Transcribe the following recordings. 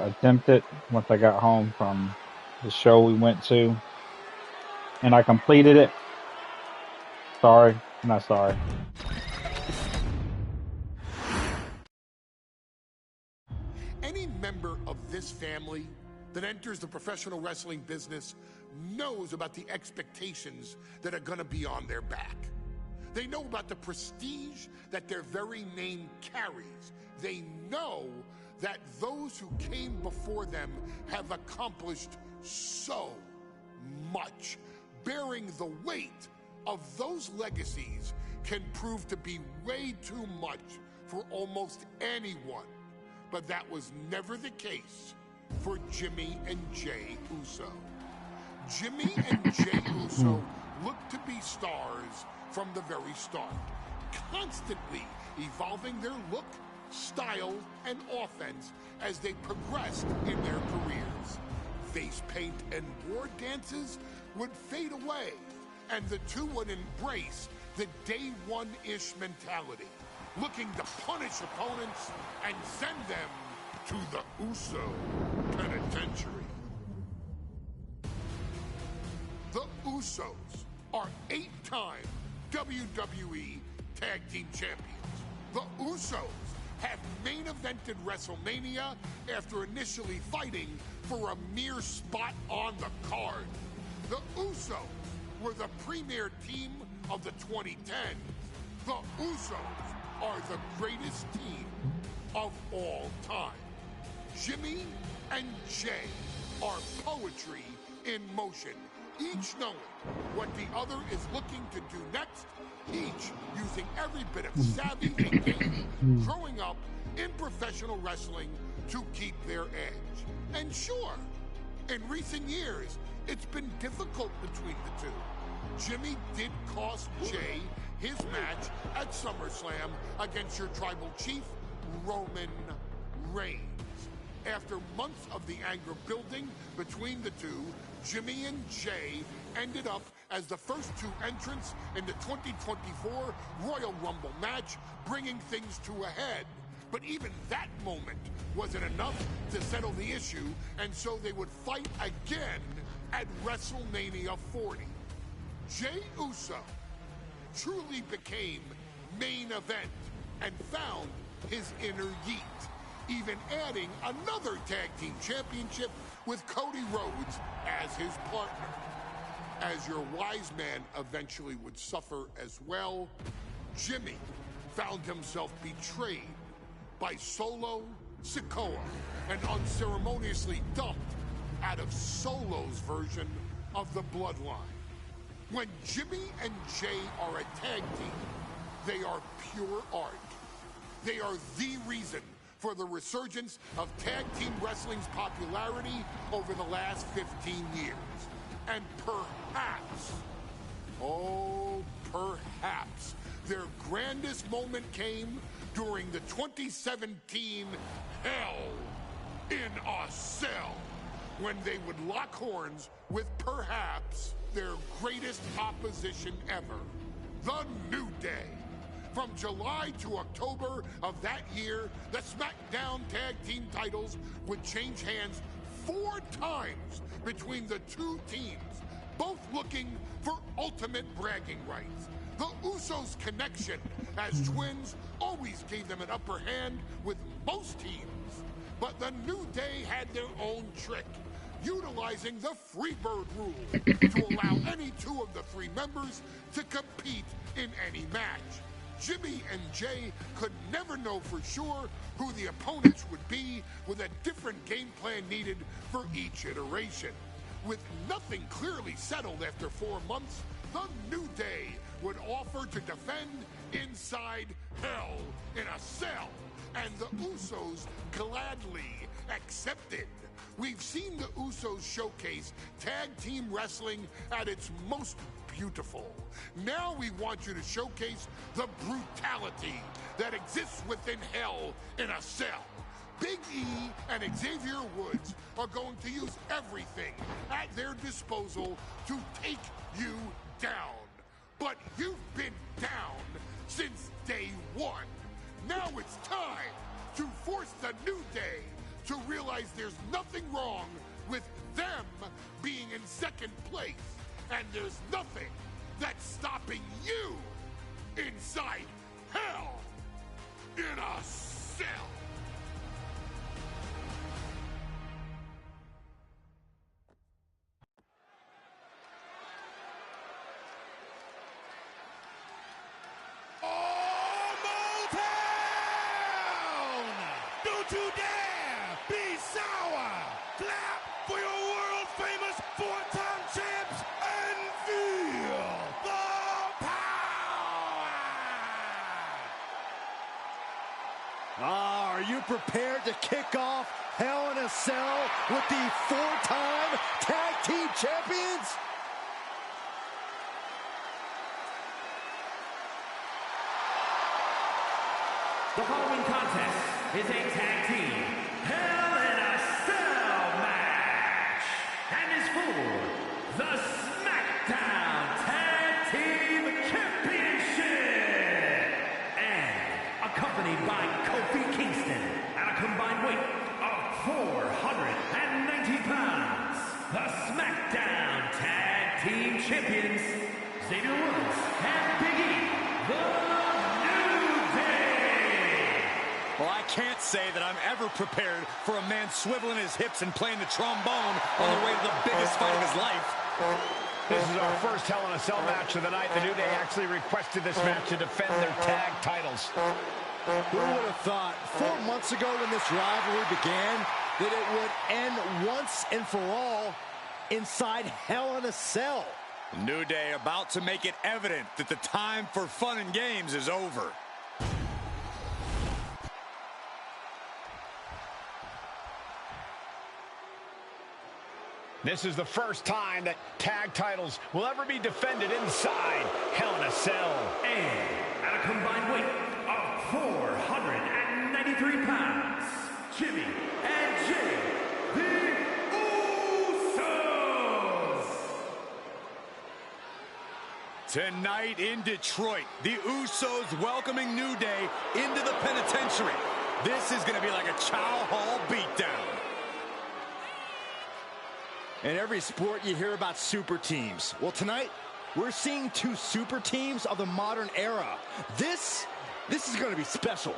attempt it once I got home from the show we went to, and I completed it. Sorry, not sorry. Any member of this family that enters the professional wrestling business knows about the expectations that are going to be on their back. They know about the prestige that their very name carries. They know that those who came before them have accomplished so much. Bearing the weight of those legacies can prove to be way too much for almost anyone. But that was never the case for Jimmy and Jey Uso. Jimmy and Jey Uso looked to be stars from the very start, constantly evolving their look, style, and offense as they progressed in their careers. Face paint and war dances would fade away, and the two would embrace the day one-ish mentality, looking to punish opponents and send them to the Uso Penitentiary. The Usos are 8-time WWE Tag Team Champions. The Usos have main evented WrestleMania after initially fighting for a mere spot on the card. The Usos were the premier team of the 2010s. The Usos are the greatest team of all time. Jimmy and Jey are poetry in motion, each knowing what the other is looking to do next, each using every bit of savvy they gained growing up in professional wrestling to keep their edge. And sure, in recent years, it's been difficult between the two. Jimmy did cost Jey his match at SummerSlam against your tribal chief, Roman Reigns. After months of the anger building between the two, Jimmy and Jey ended up as the first two entrants in the 2024 Royal Rumble match, bringing things to a head. But even that moment wasn't enough to settle the issue, and so they would fight again at WrestleMania 40. Jey Uso truly became main event and found his inner yeet, even adding another tag team championship with Cody Rhodes as his partner. As your wise man eventually would suffer as well, Jimmy found himself betrayed by Solo Sikoa and unceremoniously dumped out of Solo's version of the Bloodline. When Jimmy and Jey are a tag team, they are pure art. They are the reason for the resurgence of tag team wrestling's popularity over the last 15 years. And perhaps, oh, perhaps, their grandest moment came during the 2017 Hell in a Cell, when they would lock horns with perhaps their greatest opposition ever, The New Day. From July to October of that year, the SmackDown Tag Team titles would change hands 4 times between the two teams, both looking for ultimate bragging rights. The Usos' connection as twins always gave them an upper hand with most teams. But the New Day had their own trick, utilizing the Freebird rule to allow any two of the 3 members to compete in any match. Jimmy and Jey could never know for sure who the opponents would be, with a different game plan needed for each iteration. With nothing clearly settled after 4 months, the New Day would offer to defend inside Hell in a Cell, and the Usos gladly accepted. We've seen the Usos showcase tag team wrestling at its most beautiful. Now we want you to showcase the brutality that exists within Hell in a Cell. Big E and Xavier Woods are going to use everything at their disposal to take you down. But you've been down since day one. Now it's time to force the New Day to realize there's nothing wrong with them being in second place. And there's nothing that's stopping you inside Hell in a Cell. Don't you dare be sour! Clap for your world-famous four-time champs and feel the power! Are you prepared to kick off Hell in a Cell with the four-time tag team champions? The following contest is a tag team Hell in a Cell match and is for the SmackDown Tag Team Championship and accompanied by Kofi Kingston at a combined weight of 490 pounds. The SmackDown Tag Team Champions, Xavier Woods and Big E, the Well, I can't say that I'm ever prepared for a man swiveling his hips and playing the trombone on the way to the biggest fight of his life. This is our first Hell in a Cell match of the night. The New Day actually requested this match to defend their tag titles. Who would have thought 4 months ago when this rivalry began that it would end once and for all inside Hell in a Cell? New Day about to make it evident that the time for fun and games is over. This is the first time that tag titles will ever be defended inside Hell in a Cell. And at a combined weight of 493 pounds, Jimmy and Jay, the Usos! Tonight in Detroit, the Usos welcoming New Day into the penitentiary. This is going to be like a Chow Hall beatdown. In every sport, you hear about super teams. Well, tonight, we're seeing two super teams of the modern era. This is going to be special.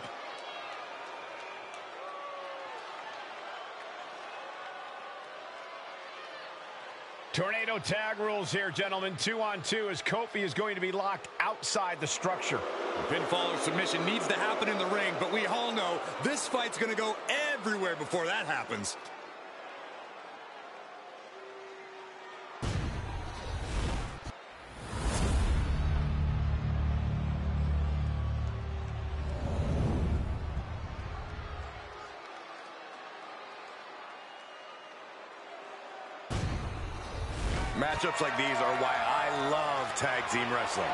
Tornado tag rules here, gentlemen. 2-on-2 as Kofi is going to be locked outside the structure. Pinfall or submission needs to happen in the ring, but we all know this fight's going to go everywhere before that happens. Matchups like these are why I love tag team wrestling.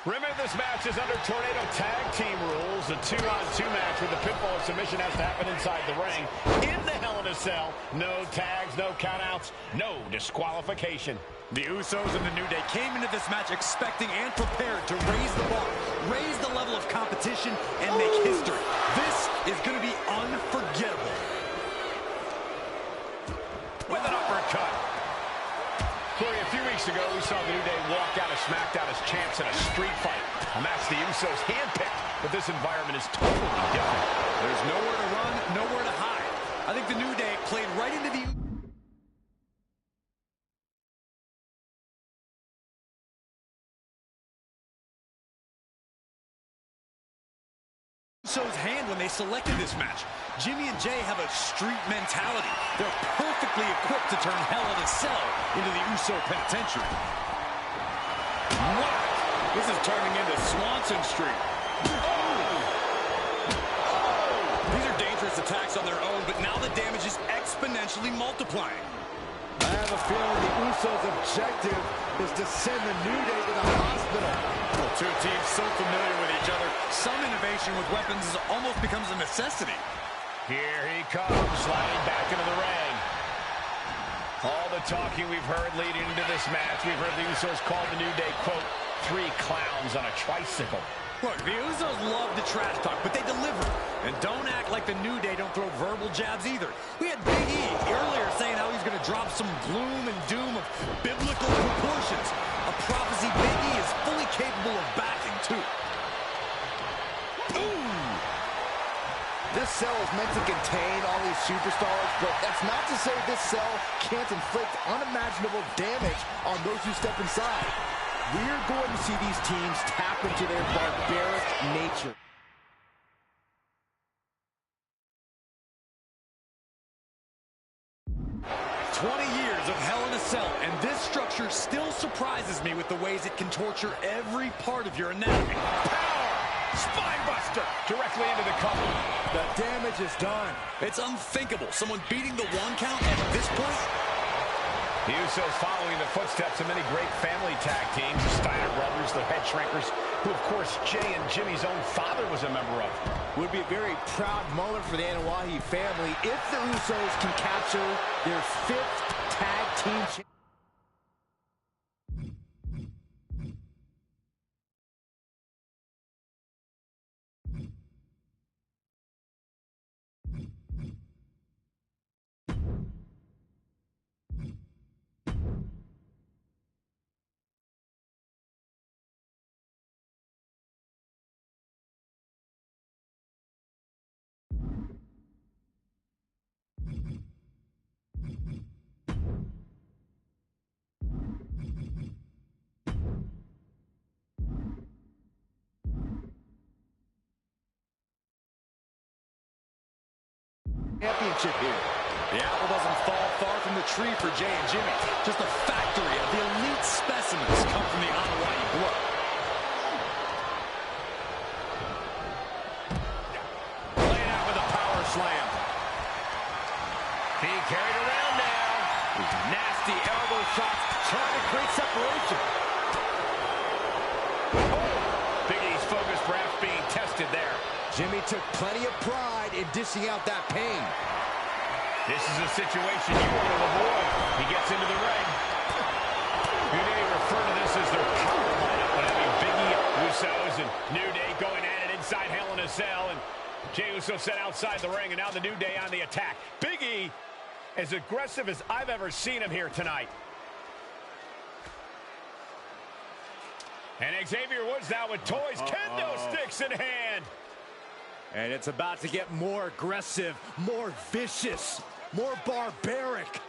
Remember, this match is under Tornado tag team rules. A 2-on-2 match where the pinfall or submission has to happen inside the ring. In the Hell in a Cell, no tags, no countouts, no disqualification. The Usos and the New Day came into this match expecting and prepared to raise the bar, raise the level of competition, and make history. This is going to be unforgettable. With an uppercut. Corey, a few weeks ago, we saw the New Day walk out of SmackDown as champs in a street fight. A match the Usos handpicked, but this environment is totally different. There's nowhere to run, nowhere to hide. I think the New Day played right into the Usos' hand when they selected this match. Jimmy and Jay have a street mentality. They're perfectly equipped to turn Hell in a Cell into the Uso penitentiary. Wow! This is turning into Swanson Street. These are dangerous attacks on their own, but now the damage is exponentially multiplying. I have a feeling the Usos' objective is to send the New Day to the hospital. Well, two teams so familiar with each other, some innovation with weapons almost becomes a necessity. Here he comes, sliding back into the ring. All the talking we've heard leading into this match, we've heard the Usos call the New Day, quote, 3 clowns on a tricycle. Look, the Usos love the trash talk, but they deliver. And don't act like the New Day don't throw verbal jabs either. We had Big E earlier saying how he's going to drop some gloom and doom of biblical proportions. A prophecy Big E is fully capable of backing, too. Boom! This cell is meant to contain all these superstars, but that's not to say this cell can't inflict unimaginable damage on those who step inside. We're going to see these teams tap into their barbaric nature. Years of Hell in a Cell, and this structure still surprises me with the ways it can torture every part of your anatomy. Power! Spinebuster! Directly into the cover. The damage is done. It's unthinkable. Someone beating the 1 count at this point. The Usos following the footsteps of many great family tag teams, the Steiner brothers, the Head Shrinkers, who, of course, Jay and Jimmy's own father was a member of. Would be a very proud moment for the Anoa'i family if the Usos can capture their 5th tag team championship. Championship here. The apple doesn't fall far from the tree for Jay and Jimmy. Just a factory of the elite specimens come from the Anoa'i blood. Laying out with a power slam. Being carried around now. These nasty elbow shots trying to create separation. Big E's focus perhaps being tested there. Jimmy took plenty of pride in dishing out that pain. This is a situation you want to avoid. He gets into the ring. You may refer to this as their power lineup, but having Big E, Usos, and New Day going at it inside Hell in a Cell, and Jey Uso set outside the ring, and now the New Day on the attack. Big E, as aggressive as I've ever seen him here tonight. And Xavier Woods now with toys, kendo sticks in hand. And it's about to get more aggressive, more vicious, more barbaric.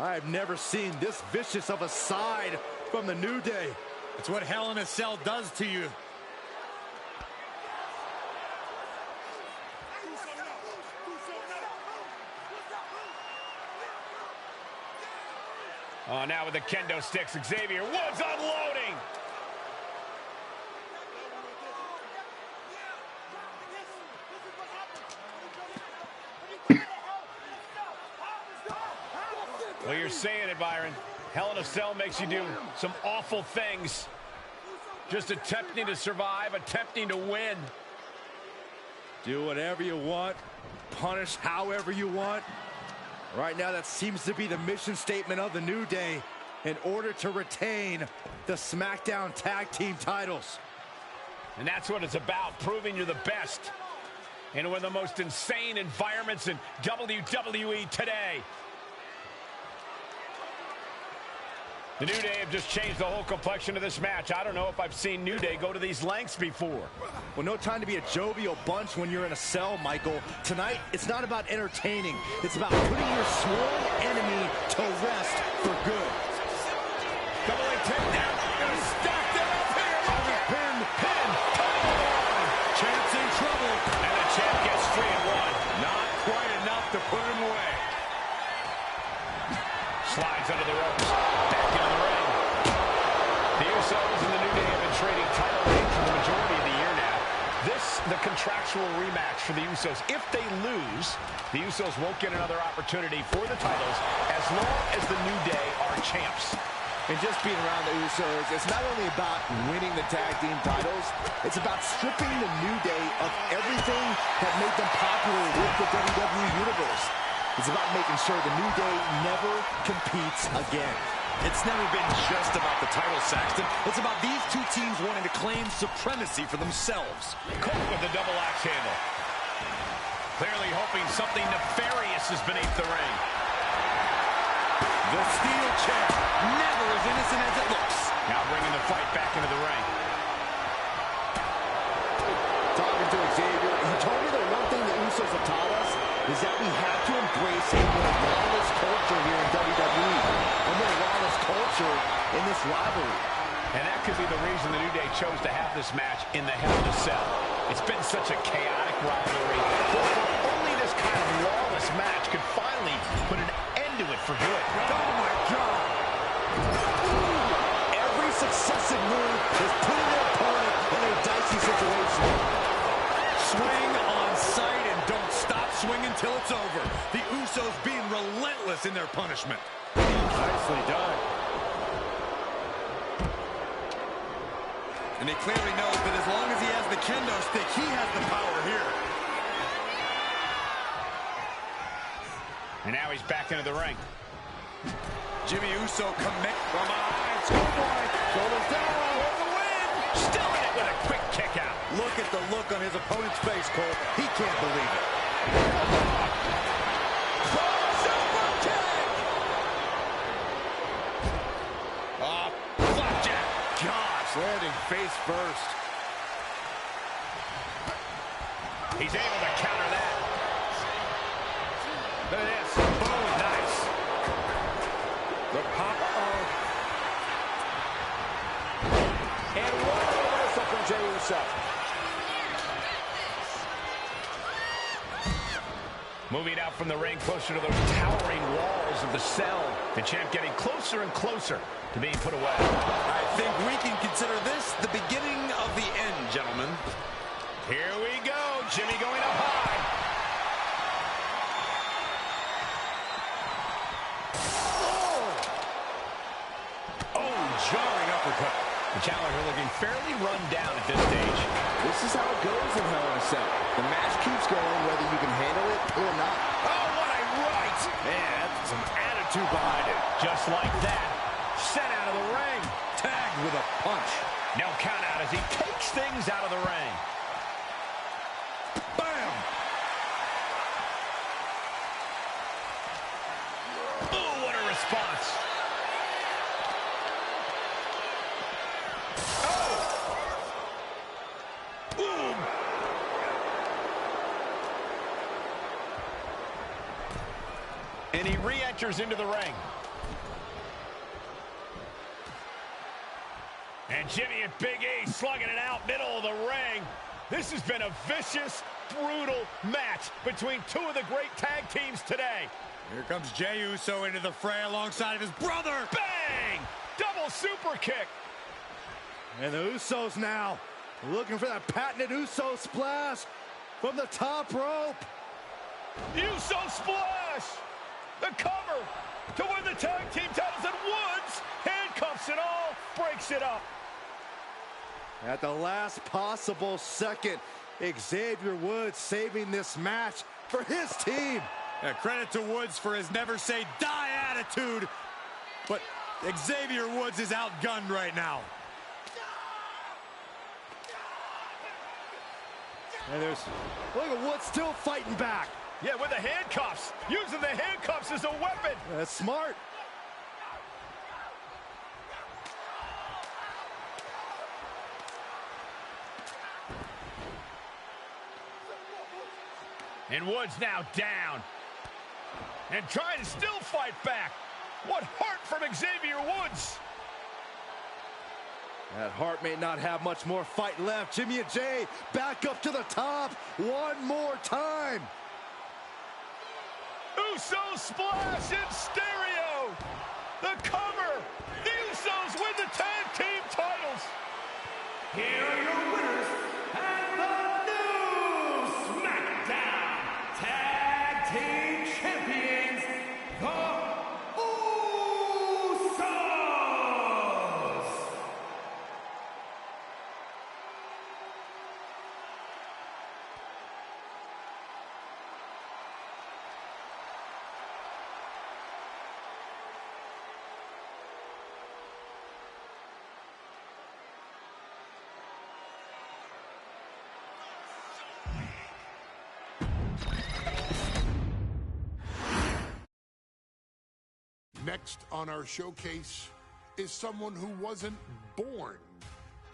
I've never seen this vicious of a side from the New Day. It's what Hell in a Cell does to you. Oh, now with the kendo sticks, Xavier Woods unloading. Well, you're saying it, Byron. Hell in a Cell makes you do some awful things. Just attempting to survive, attempting to win. Do whatever you want, punish however you want. Right now, that seems to be the mission statement of the New Day in order to retain the SmackDown Tag Team titles. And that's what it's about, proving you're the best in one of the most insane environments in WWE today. The New Day have just changed the whole complexion of this match. I don't know if I've seen New Day go to these lengths before. Well, no time to be a jovial bunch when you're in a cell, Michael. Tonight, it's not about entertaining. It's about putting your sworn enemy to rest for good. Double leg takedown. Gonna stack that up here. Pin. Champ's in trouble. And the champ gets 3 and 1. Not quite enough to put him away. Slides under the ropes. Back into the ring. The Usos and the New Day have been trading title reigns for the majority of the year now. This, the contractual rematch for the Usos. If they lose, the Usos won't get another opportunity for the titles as long as the New Day are champs. And just being around the Usos, it's not only about winning the tag team titles, it's about stripping the New Day of everything that made them popular with the WWE Universe. It's about making sure the New Day never competes again. It's never been just about the title, Saxton. It's about these two teams wanting to claim supremacy for themselves. Cole with the double axe handle. Clearly hoping something nefarious is beneath the ring. The steel chair, never as innocent as it looks. Now bringing the fight back into the ring. Talking to Xavier, he told me that one thing the Usos have taught us is that we have to embrace a more lawless culture here in WWE. A more lawless culture in this rivalry. And that could be the reason the New Day chose to have this match in the Hell in a Cell. It's been such a chaotic rivalry. Only this kind of lawless match could finally put an end to it for good. Oh, my God. Every successive move is putting their opponent in a dicey situation. Swing on sight and don't stop swinging till it's over. The Usos being relentless in their punishment. Nicely done. And he clearly knows that as long as he has the kendo stick, he has the power here. And now he's back into the ring. Jimmy Uso commit from behind. Schoolboy. Shoulders down for the win. Still in it with a quick kick out. Look at the look on his opponent's face, Cole. He can't believe it. Super kick. Flapjack. Gosh, landing face first. He's able to counter that. Look at this. Boom, nice. The pop of... And one reversal from Jey Uso. Moving out from the ring closer to those towering walls of the cell. The champ getting closer and closer to being put away. I think we can consider this the beginning of the end, gentlemen. Here we go. Jimmy going up high. Oh, jarring uppercut. The challenger looking fairly run down at this stage. This is how it goes in Hell in a Cell. The match keeps going whether you can handle it or not. Oh, what a right! Man, some attitude behind it. Just like that. Sent out of the ring. Tagged with a punch. No count out as he takes things out of the ring. Bam! Oh, what a response. And he re-enters into the ring. And Jimmy and Big E slugging it out middle of the ring. This has been a vicious, brutal match between two of the great tag teams today. Here comes Jey Uso into the fray alongside of his brother. Bang! Double super kick. And the Usos now looking for that patented Uso splash from the top rope. Uso splash! The cover to win the tag team titles, and Woods handcuffs it all, breaks it up. At the last possible second, Xavier Woods saving this match for his team. Yeah, credit to Woods for his never say die attitude. But Xavier Woods is outgunned right now. And look at Woods still fighting back. Yeah, with the handcuffs. Using the handcuffs as a weapon. That's smart. And Woods now down. And trying to still fight back. What heart from Xavier Woods. That Hart may not have much more fight left. Jimmy and Jay back up to the top one more time. Uso splash in stereo. The cover. The Usos win the tag team titles. Here are your winners and the new SmackDown Tag Team Champions, the Usos! Next on our showcase is someone who wasn't born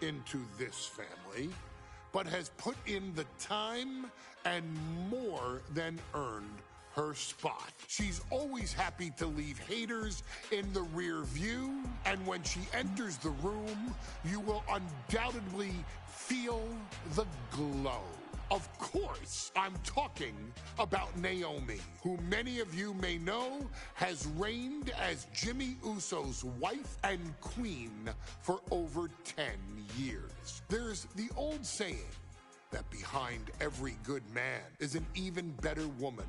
into this family, but has put in the time and more than earned her spot. She's always happy to leave haters in the rear view, and when she enters the room, you will undoubtedly feel the glow. Of course, I'm talking about Naomi, who many of you may know has reigned as Jimmy Uso's wife and queen for over 10 years. There's the old saying that behind every good man is an even better woman,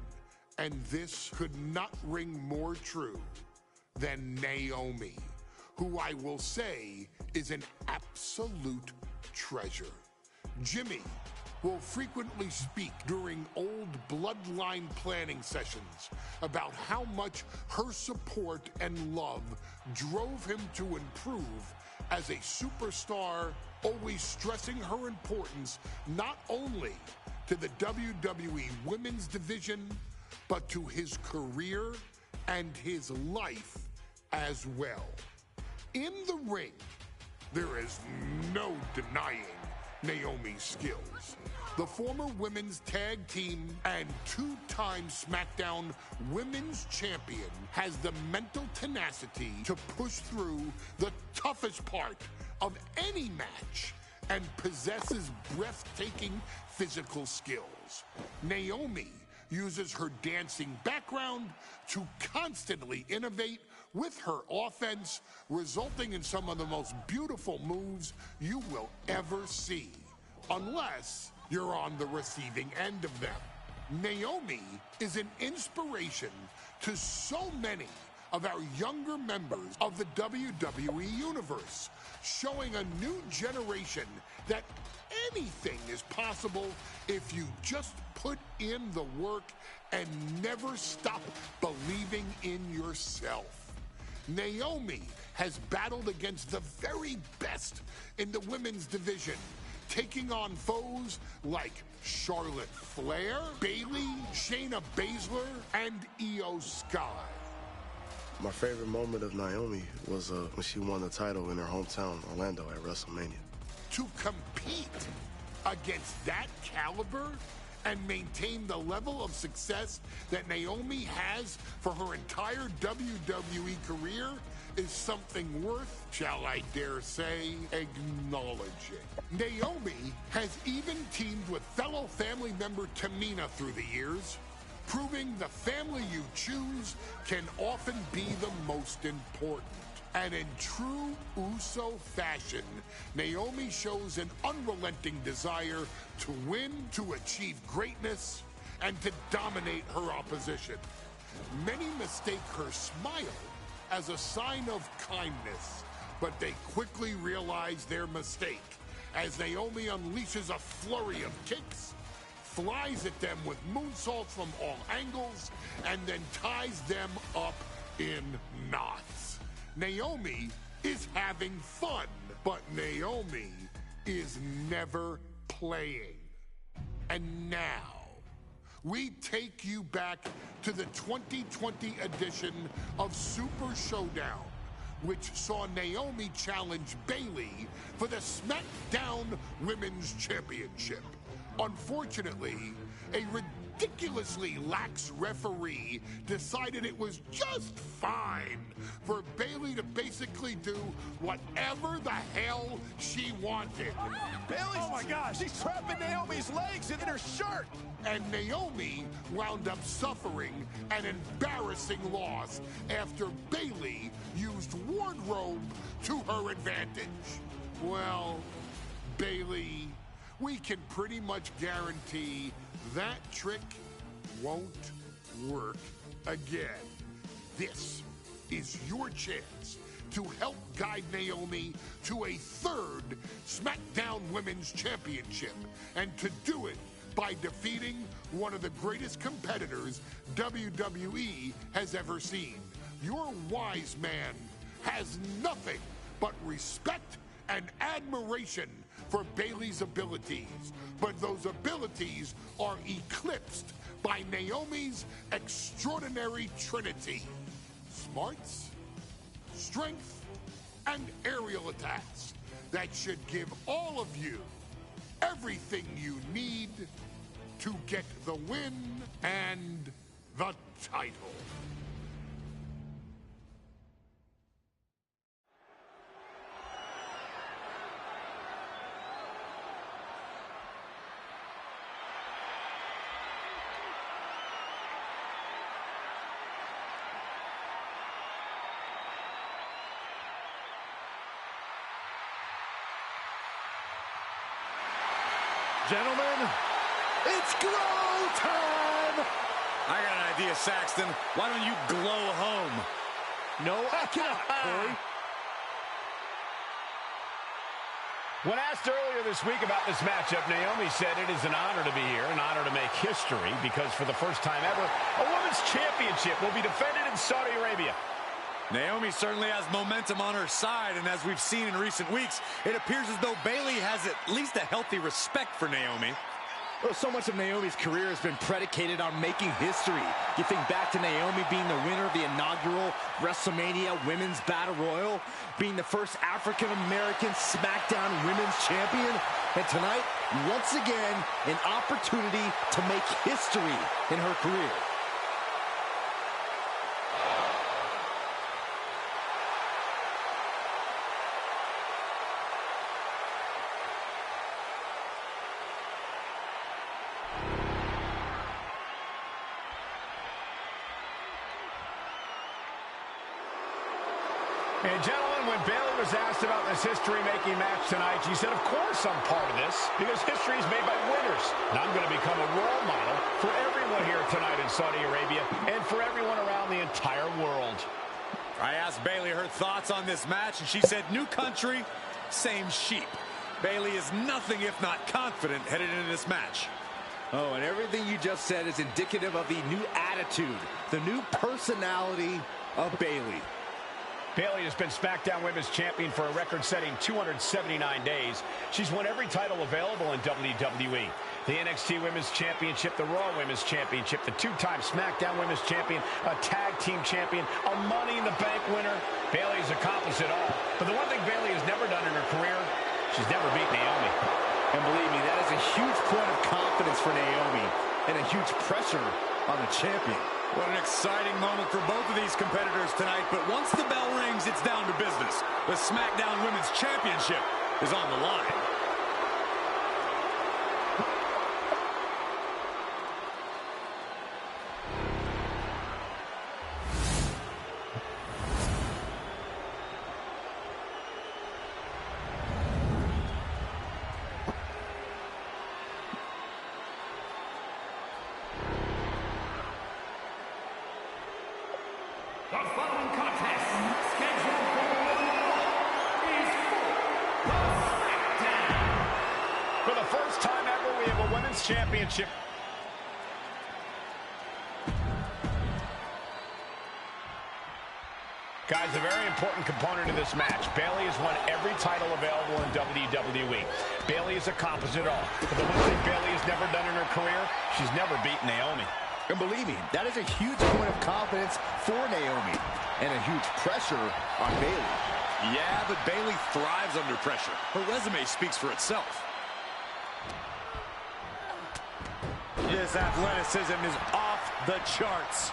and this could not ring more true than Naomi, who I will say is an absolute treasure. Jimmy will frequently speak during old bloodline planning sessions about how much her support and love drove him to improve as a superstar, always stressing her importance not only to the WWE Women's Division, but to his career and his life as well. In the ring, there is no denying Naomi's skills. The former women's tag team and two-time SmackDown Women's Champion has the mental tenacity to push through the toughest part of any match and possesses breathtaking physical skills. Naomi uses her dancing background to constantly innovate with her offense, resulting in some of the most beautiful moves you will ever see, unless you're on the receiving end of them. Naomi is an inspiration to so many of our younger members of the WWE Universe, showing a new generation that anything is possible if you just put in the work and never stop believing in yourself. Naomi has battled against the very best in the women's division, taking on foes like Charlotte Flair, Bayley, Shayna Baszler, and Io Sky. My favorite moment of Naomi was when she won the title in her hometown, Orlando, at WrestleMania. To compete against that caliber and maintain the level of success that Naomi has for her entire WWE career is something worth, shall I dare say, acknowledging. Naomi has even teamed with fellow family member Tamina through the years, proving the family you choose can often be the most important. And in true Uso fashion, Naomi shows an unrelenting desire to win, to achieve greatness, and to dominate her opposition. Many mistake her smile as a sign of kindness, but they quickly realize their mistake as Naomi unleashes a flurry of kicks, flies at them with moonsaults from all angles, and then ties them up in knots. Naomi is having fun, but Naomi is never playing. And now, we take you back to the 2020 edition of Super Showdown, which saw Naomi challenge Bayley for the SmackDown Women's Championship. Unfortunately, a ridiculously lax referee decided it was just fine for Bayley to basically do whatever the hell she wanted. Bayley's, oh my gosh, she's trapping Naomi's legs in her shirt. And Naomi wound up suffering an embarrassing loss after Bayley used wardrobe to her advantage. Well, Bayley, we can pretty much guarantee that trick won't work again. This is your chance to help guide Naomi to a third SmackDown Women's Championship, and to do it by defeating one of the greatest competitors WWE has ever seen. Your wise man has nothing but respect and admiration for Bayley's abilities, but those abilities are eclipsed by Naomi's extraordinary trinity: smarts, strength, and aerial attacks that should give all of you everything you need to get the win and the title. Gentlemen, it's glow time! I got an idea, Saxton. Why don't you glow home? No, I cannot, Corey. When asked earlier this week about this matchup, Naomi said it is an honor to be here, an honor to make history, because for the first time ever, a women's championship will be defended in Saudi Arabia. Naomi certainly has momentum on her side, and as we've seen in recent weeks, it appears as though Bayley has at least a healthy respect for Naomi. Well, so much of Naomi's career has been predicated on making history. You think back to Naomi being the winner of the inaugural WrestleMania Women's Battle Royal, being the first African-American SmackDown Women's Champion, and tonight, once again, an opportunity to make history in her career. And gentlemen, when Bayley was asked about this history-making match tonight, she said, of course I'm part of this, because history is made by winners. And I'm going to become a role model for everyone here tonight in Saudi Arabia and for everyone around the entire world. I asked Bayley her thoughts on this match, and she said, new country, same sheep. Bayley is nothing if not confident headed into this match. Oh, and everything you just said is indicative of the new attitude, the new personality of Bayley. Bayley has been SmackDown Women's Champion for a record-setting 279 days. She's won every title available in WWE. The NXT Women's Championship, the Raw Women's Championship, the two-time SmackDown Women's Champion, a Tag Team Champion, a Money in the Bank winner. Bayley's accomplished it all. But the one thing Bayley has never done in her career, she's never beat Naomi. And believe me, that is a huge point of confidence for Naomi and a huge pressure on the champion. What an exciting moment for both of these competitors tonight, but once the bell rings, it's down to business. The SmackDown Women's Championship is on the line. The following contest, scheduled for is for the SmackDown. For the first time ever, we have a Women's Championship. Guys, a very important component of this match. Bayley has won every title available in WWE. Bayley has accomplished it all. But the one thing Bayley has never done in her career, she's never beaten Naomi. And believe me, that is a huge point of confidence for Naomi and a huge pressure on Bayley. Yeah, but Bayley thrives under pressure. Her resume speaks for itself. This athleticism is off the charts.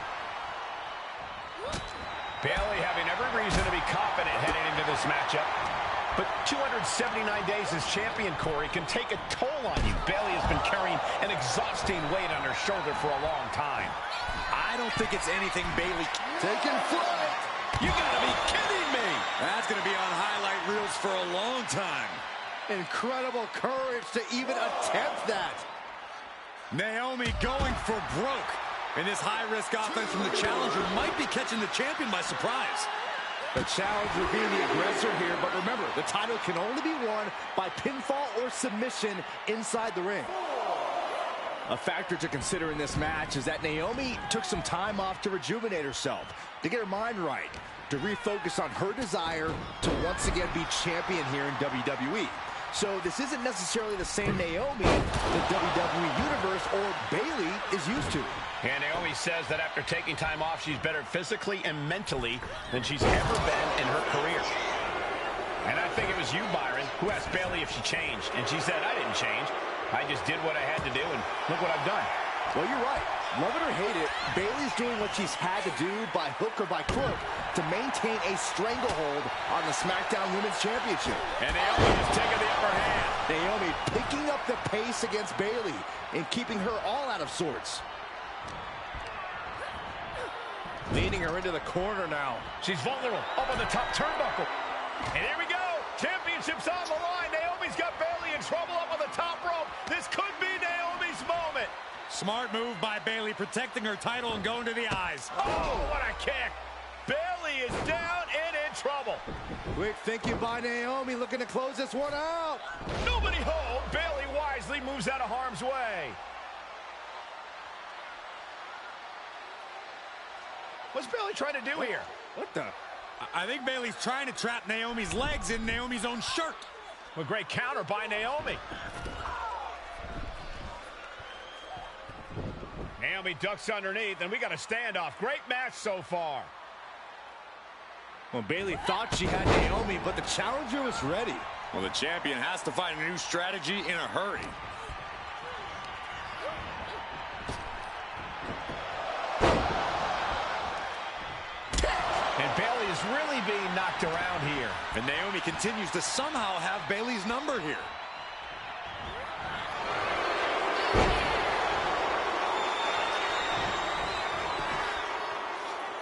Bayley having every reason to be confident heading into this matchup. But 279 days as champion, Corey, can take a toll on you. Bayley has been carrying an exhausting weight on her shoulder for a long time. I don't think it's anything Bayley... Taking flight. You gotta be kidding me! That's gonna be on highlight reels for a long time. Incredible courage to even attempt that. Naomi going for broke. And this high-risk offense from the challenger might be catching the champion by surprise. The challenger being the aggressor here, but remember, the title can only be won by pinfall or submission inside the ring. A factor to consider in this match is that Naomi took some time off to rejuvenate herself, to get her mind right, to refocus on her desire to once again be champion here in WWE. So this isn't necessarily the same Naomi the WWE Universe or Bayley is used to. And Naomi says that after taking time off, she's better physically and mentally than she's ever been in her career. And I think it was you, Byron, who asked Bayley if she changed. And she said, I didn't change. I just did what I had to do, and look what I've done. Well, you're right. Love it or hate it, Bayley's doing what she's had to do by hook or by crook to maintain a stranglehold on the SmackDown Women's Championship. And Naomi has taken the upper hand. Naomi picking up the pace against Bayley and keeping her all out of sorts. Leading her into the corner now. She's vulnerable up on the top turnbuckle. And here we go. Championship's on the line. Naomi's got Bayley in trouble up on the top rope. This could be Naomi's moment. Smart move by Bayley, protecting her title and going to the eyes. Oh, what a kick. Bayley is down and in trouble. Quick thinking by Naomi, looking to close this one out. Nobody home. Bayley wisely moves out of harm's way. What's Bayley trying to do here? What the? I think Bayley's trying to trap Naomi's legs in Naomi's own shirt. A great counter by Naomi. Naomi ducks underneath, and we got a standoff. Great match so far. Well, Bayley thought she had Naomi, but the challenger was ready. Well, the champion has to find a new strategy in a hurry. And Bayley is really being knocked around here. And Naomi continues to somehow have Bayley's number here.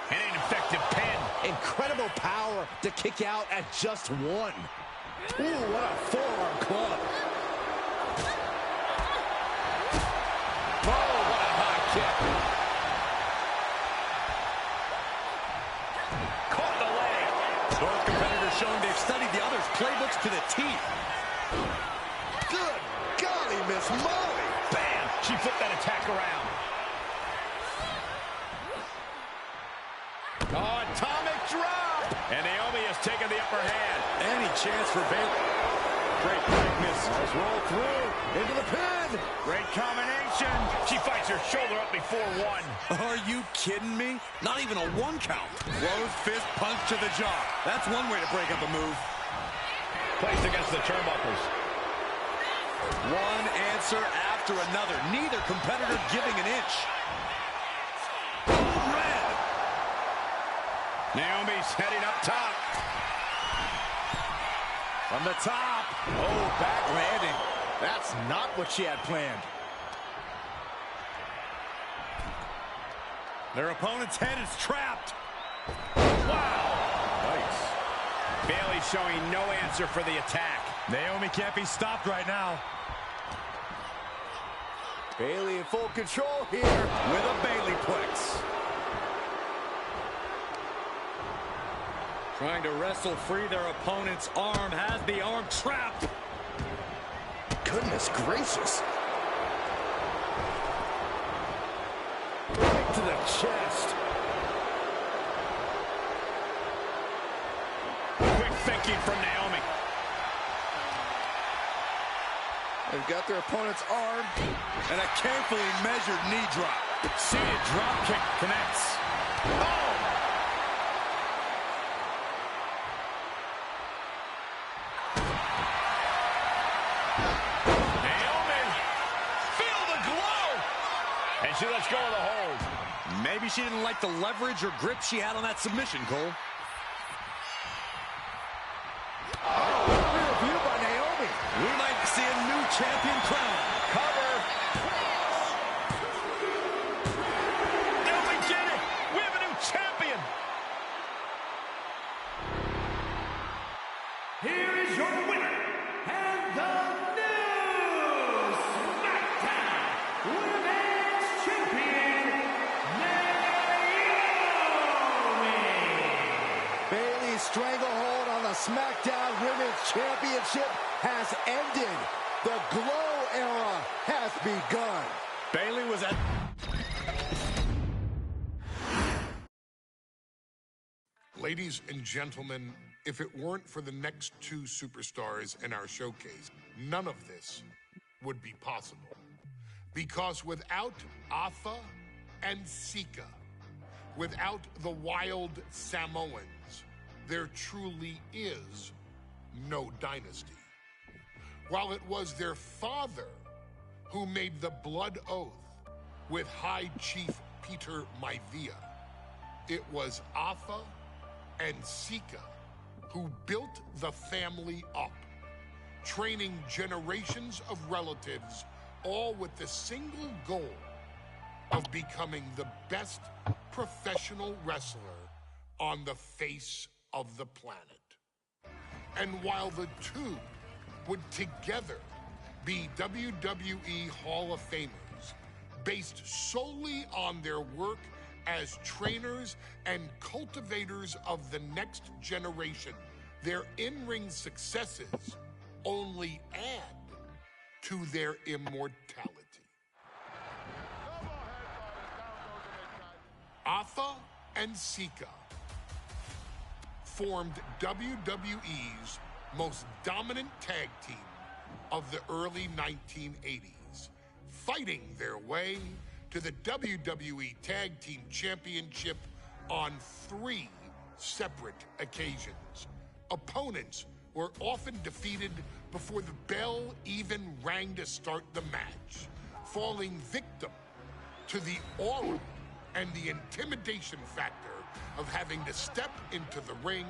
And an effective pin. Incredible power to kick out at just one. Ooh, what a forearm club. Oh, what a high kick. Caught the leg. Both competitors showing they've studied the other's playbooks to the teeth. Good golly, Miss Molly. Bam! She flipped that attack around. Oh, atomic drop! And Naomi has taken the upper hand. Any chance for Bayley? Great quickness. Let's roll through into the pin. Great combination. She fights her shoulder up before one. Are you kidding me? Not even a one count. Closed fist punch to the jaw. That's one way to break up a move. Placed against the turnbuckles. One answer after another. Neither competitor giving an inch. Red. Naomi's heading up top. From the top. Oh, back landing. That's not what she had planned. Their opponent's head is trapped. Wow. Nice. Bayley showing no answer for the attack. Naomi can't be stopped right now. Bayley in full control here. With a Bayleyplex. Trying to wrestle free their opponent's arm. Has the arm trapped. Goodness gracious. Right to the chest. Quick thinking from Naomi. They've got their opponent's arm. And a carefully measured knee drop. Seated drop kick connects. Oh! Naomi, feel the glow! And she lets go of the hold. Maybe she didn't like the leverage or grip she had on that submission, Cole. Oh, review by Naomi. We might see a new champion crown. Cover. And we did it. We have a new champion. Here is your winner, and the new SmackDown Women's Champion, Naomi. Bayley's stranglehold on the SmackDown Women's Championship has ended. The Glow era has begun. Bayley was at... Ladies and gentlemen, if it weren't for the next two superstars in our showcase, none of this would be possible. Because without Afa and Sika, without the Wild Samoans, there truly is no dynasty. While it was their father who made the blood oath with High Chief Peter Maivia, it was Afa and Sika who built the family up, training generations of relatives, all with the single goal of becoming the best professional wrestler on the face of the planet. And while the two would together be WWE Hall of Famers, based solely on their work as trainers and cultivators of the next generation, their in-ring successes only add to their immortality. Afa and Sika formed WWE's most dominant tag team of the early 1980s, fighting their way to the WWE Tag Team Championship on 3 separate occasions. Opponents were often defeated before the bell even rang to start the match, falling victim to the aura and the intimidation factor of having to step into the ring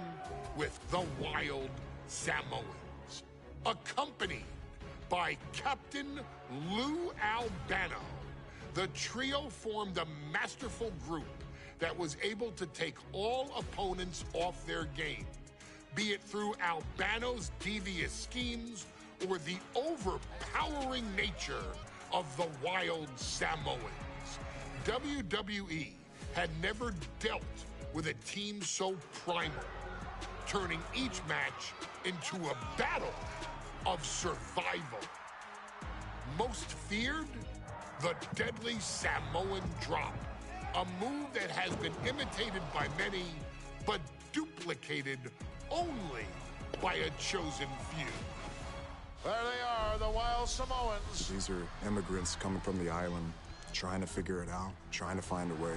with the Wild Samoans. Accompanied by Captain Lou Albano, the trio formed a masterful group that was able to take all opponents off their game, be it through Albano's devious schemes or the overpowering nature of the Wild Samoans. WWE had never dealt with a team so primal, turning each match into a battle of survival. Most feared, the deadly Samoan drop, a move that has been imitated by many, but duplicated only by a chosen few. There they are, the Wild Samoans. These are immigrants coming from the island, trying to figure it out, trying to find a way.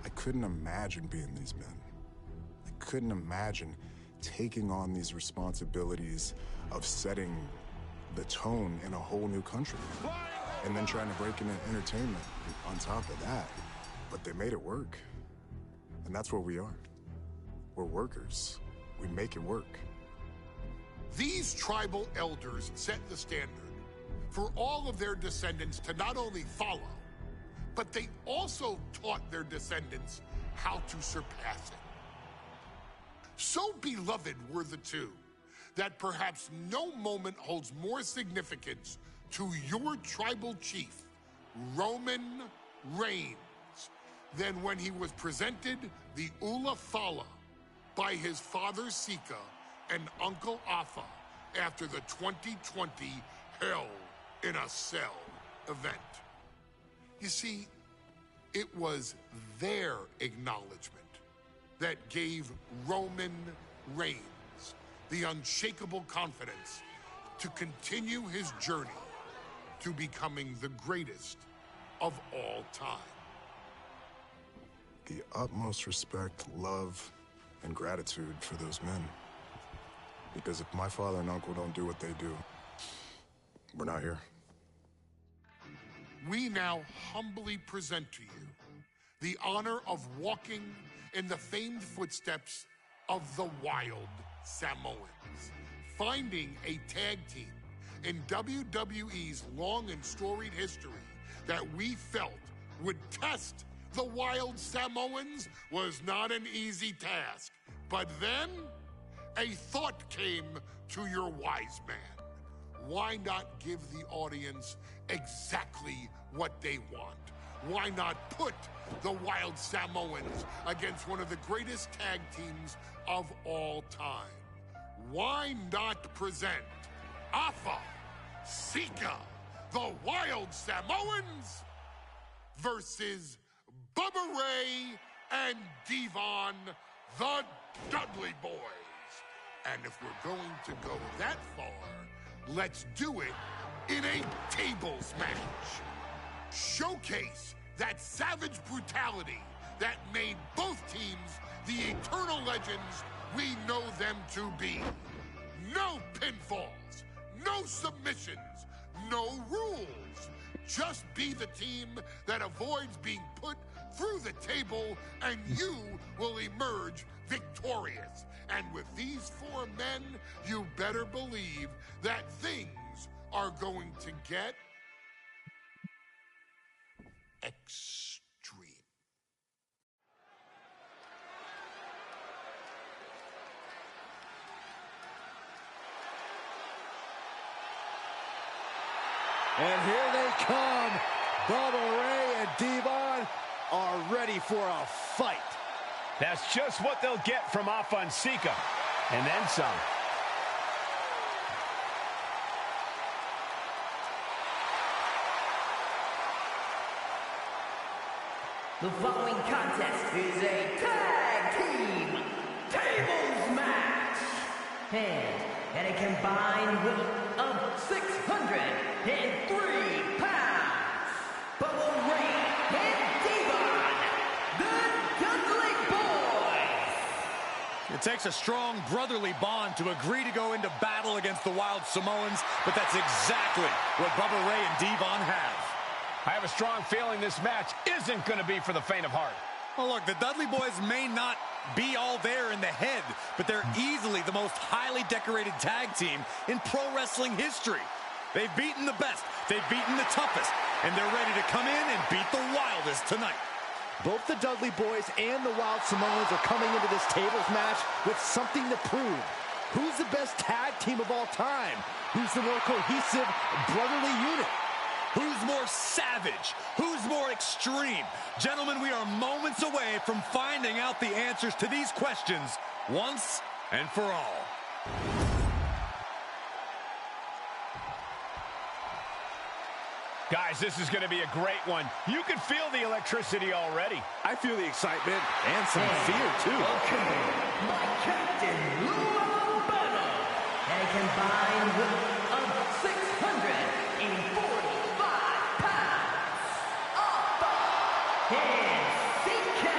I couldn't imagine being these men. I couldn't imagine taking on these responsibilities of setting the tone in a whole new country. And then trying to break into entertainment on top of that. But they made it work. And that's what we are. We're workers. We make it work. These tribal elders set the standard for all of their descendants to not only follow, but they also taught their descendants how to surpass it. So beloved were the two that perhaps no moment holds more significance to your tribal chief, Roman Reigns, than when he was presented the Ula Fala by his father Sika and Uncle Afa after the 2020 Hell in a Cell event. You see, it was their acknowledgement that gave Roman Reigns the unshakable confidence to continue his journey to becoming the greatest of all time. The utmost respect, love, and gratitude for those men. Because if my father and uncle don't do what they do, we're not here. we now humbly present to you the honor of walking in the famed footsteps of the Wild Samoans, finding a tag team in WWE's long and storied history that we felt would test the Wild Samoans was not an easy task. But then, a thought came to your wise man. Why not give the audience exactly what they want? Why not put the Wild Samoans against one of the greatest tag teams of all time? Why not present Afa, Sika, the Wild Samoans versus Bubba Ray and Devon, the Dudley Boys? And if we're going to go that far, let's do it in a tables match. Showcase that savage brutality that made both teams the eternal legends we know them to be. No pinfalls, no submissions, no rules. Just be the team that avoids being put through the table, and you will emerge victorious. And with these four men, you better believe that things are going to get extreme. And here they come. Bubba Ray and Devon are ready for a fight. That's just what they'll get from Afa and Sika, and then some. The following contest is a tag team tables match. And at a combined weight of 603 pounds, Bubba Ray and Devon, the Dudley Boys. It takes a strong brotherly bond to agree to go into battle against the Wild Samoans, but that's exactly what Bubba Ray and Devon have. I have a strong feeling this match isn't going to be for the faint of heart. Well, look, the Dudley Boys may not be all there in the head, but they're easily the most highly decorated tag team in pro wrestling history. They've beaten the best, they've beaten the toughest, and they're ready to come in and beat the wildest tonight. Both the Dudley Boys and the Wild Samoans are coming into this tables match with something to prove. Who's the best tag team of all time? Who's the more cohesive, brotherly unit? Who's more savage? Who's more extreme? Gentlemen, we are moments away from finding out the answers to these questions once and for all. Guys, this is going to be a great one. You can feel the electricity already. I feel the excitement and some fear, too. My Captain Lou Albano, and a combined weight of 645 pounds. Afa and Sika,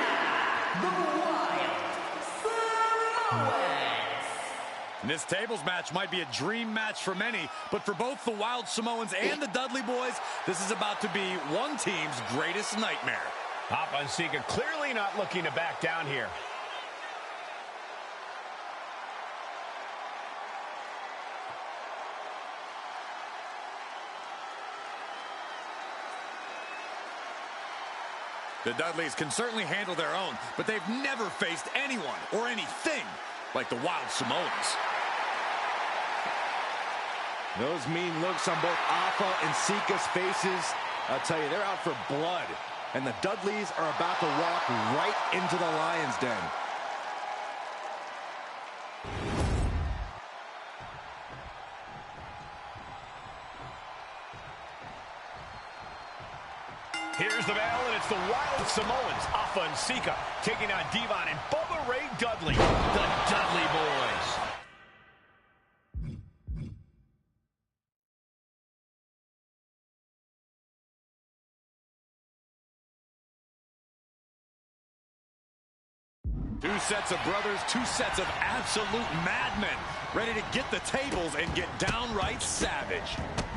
the Wild Samoans. And this tables match might be a dream match for many, but for both the Wild Samoans and the Dudley Boys, this is about to be one team's greatest nightmare. Afa and Sika clearly not looking to back down here. The Dudleys can certainly handle their own, but they've never faced anyone or anything like the Wild Samoans. Those mean looks on both Afa and Sika's faces, I'll tell you, they're out for blood. And the Dudleys are about to walk right into the lion's den. Here's the bell, and it's the Wild Samoans, Afa and Sika, taking on Devon and Bubba Ray Dudley, the Dudley Boys. Two sets of brothers, two sets of absolute madmen, ready to get the tables and get downright savage.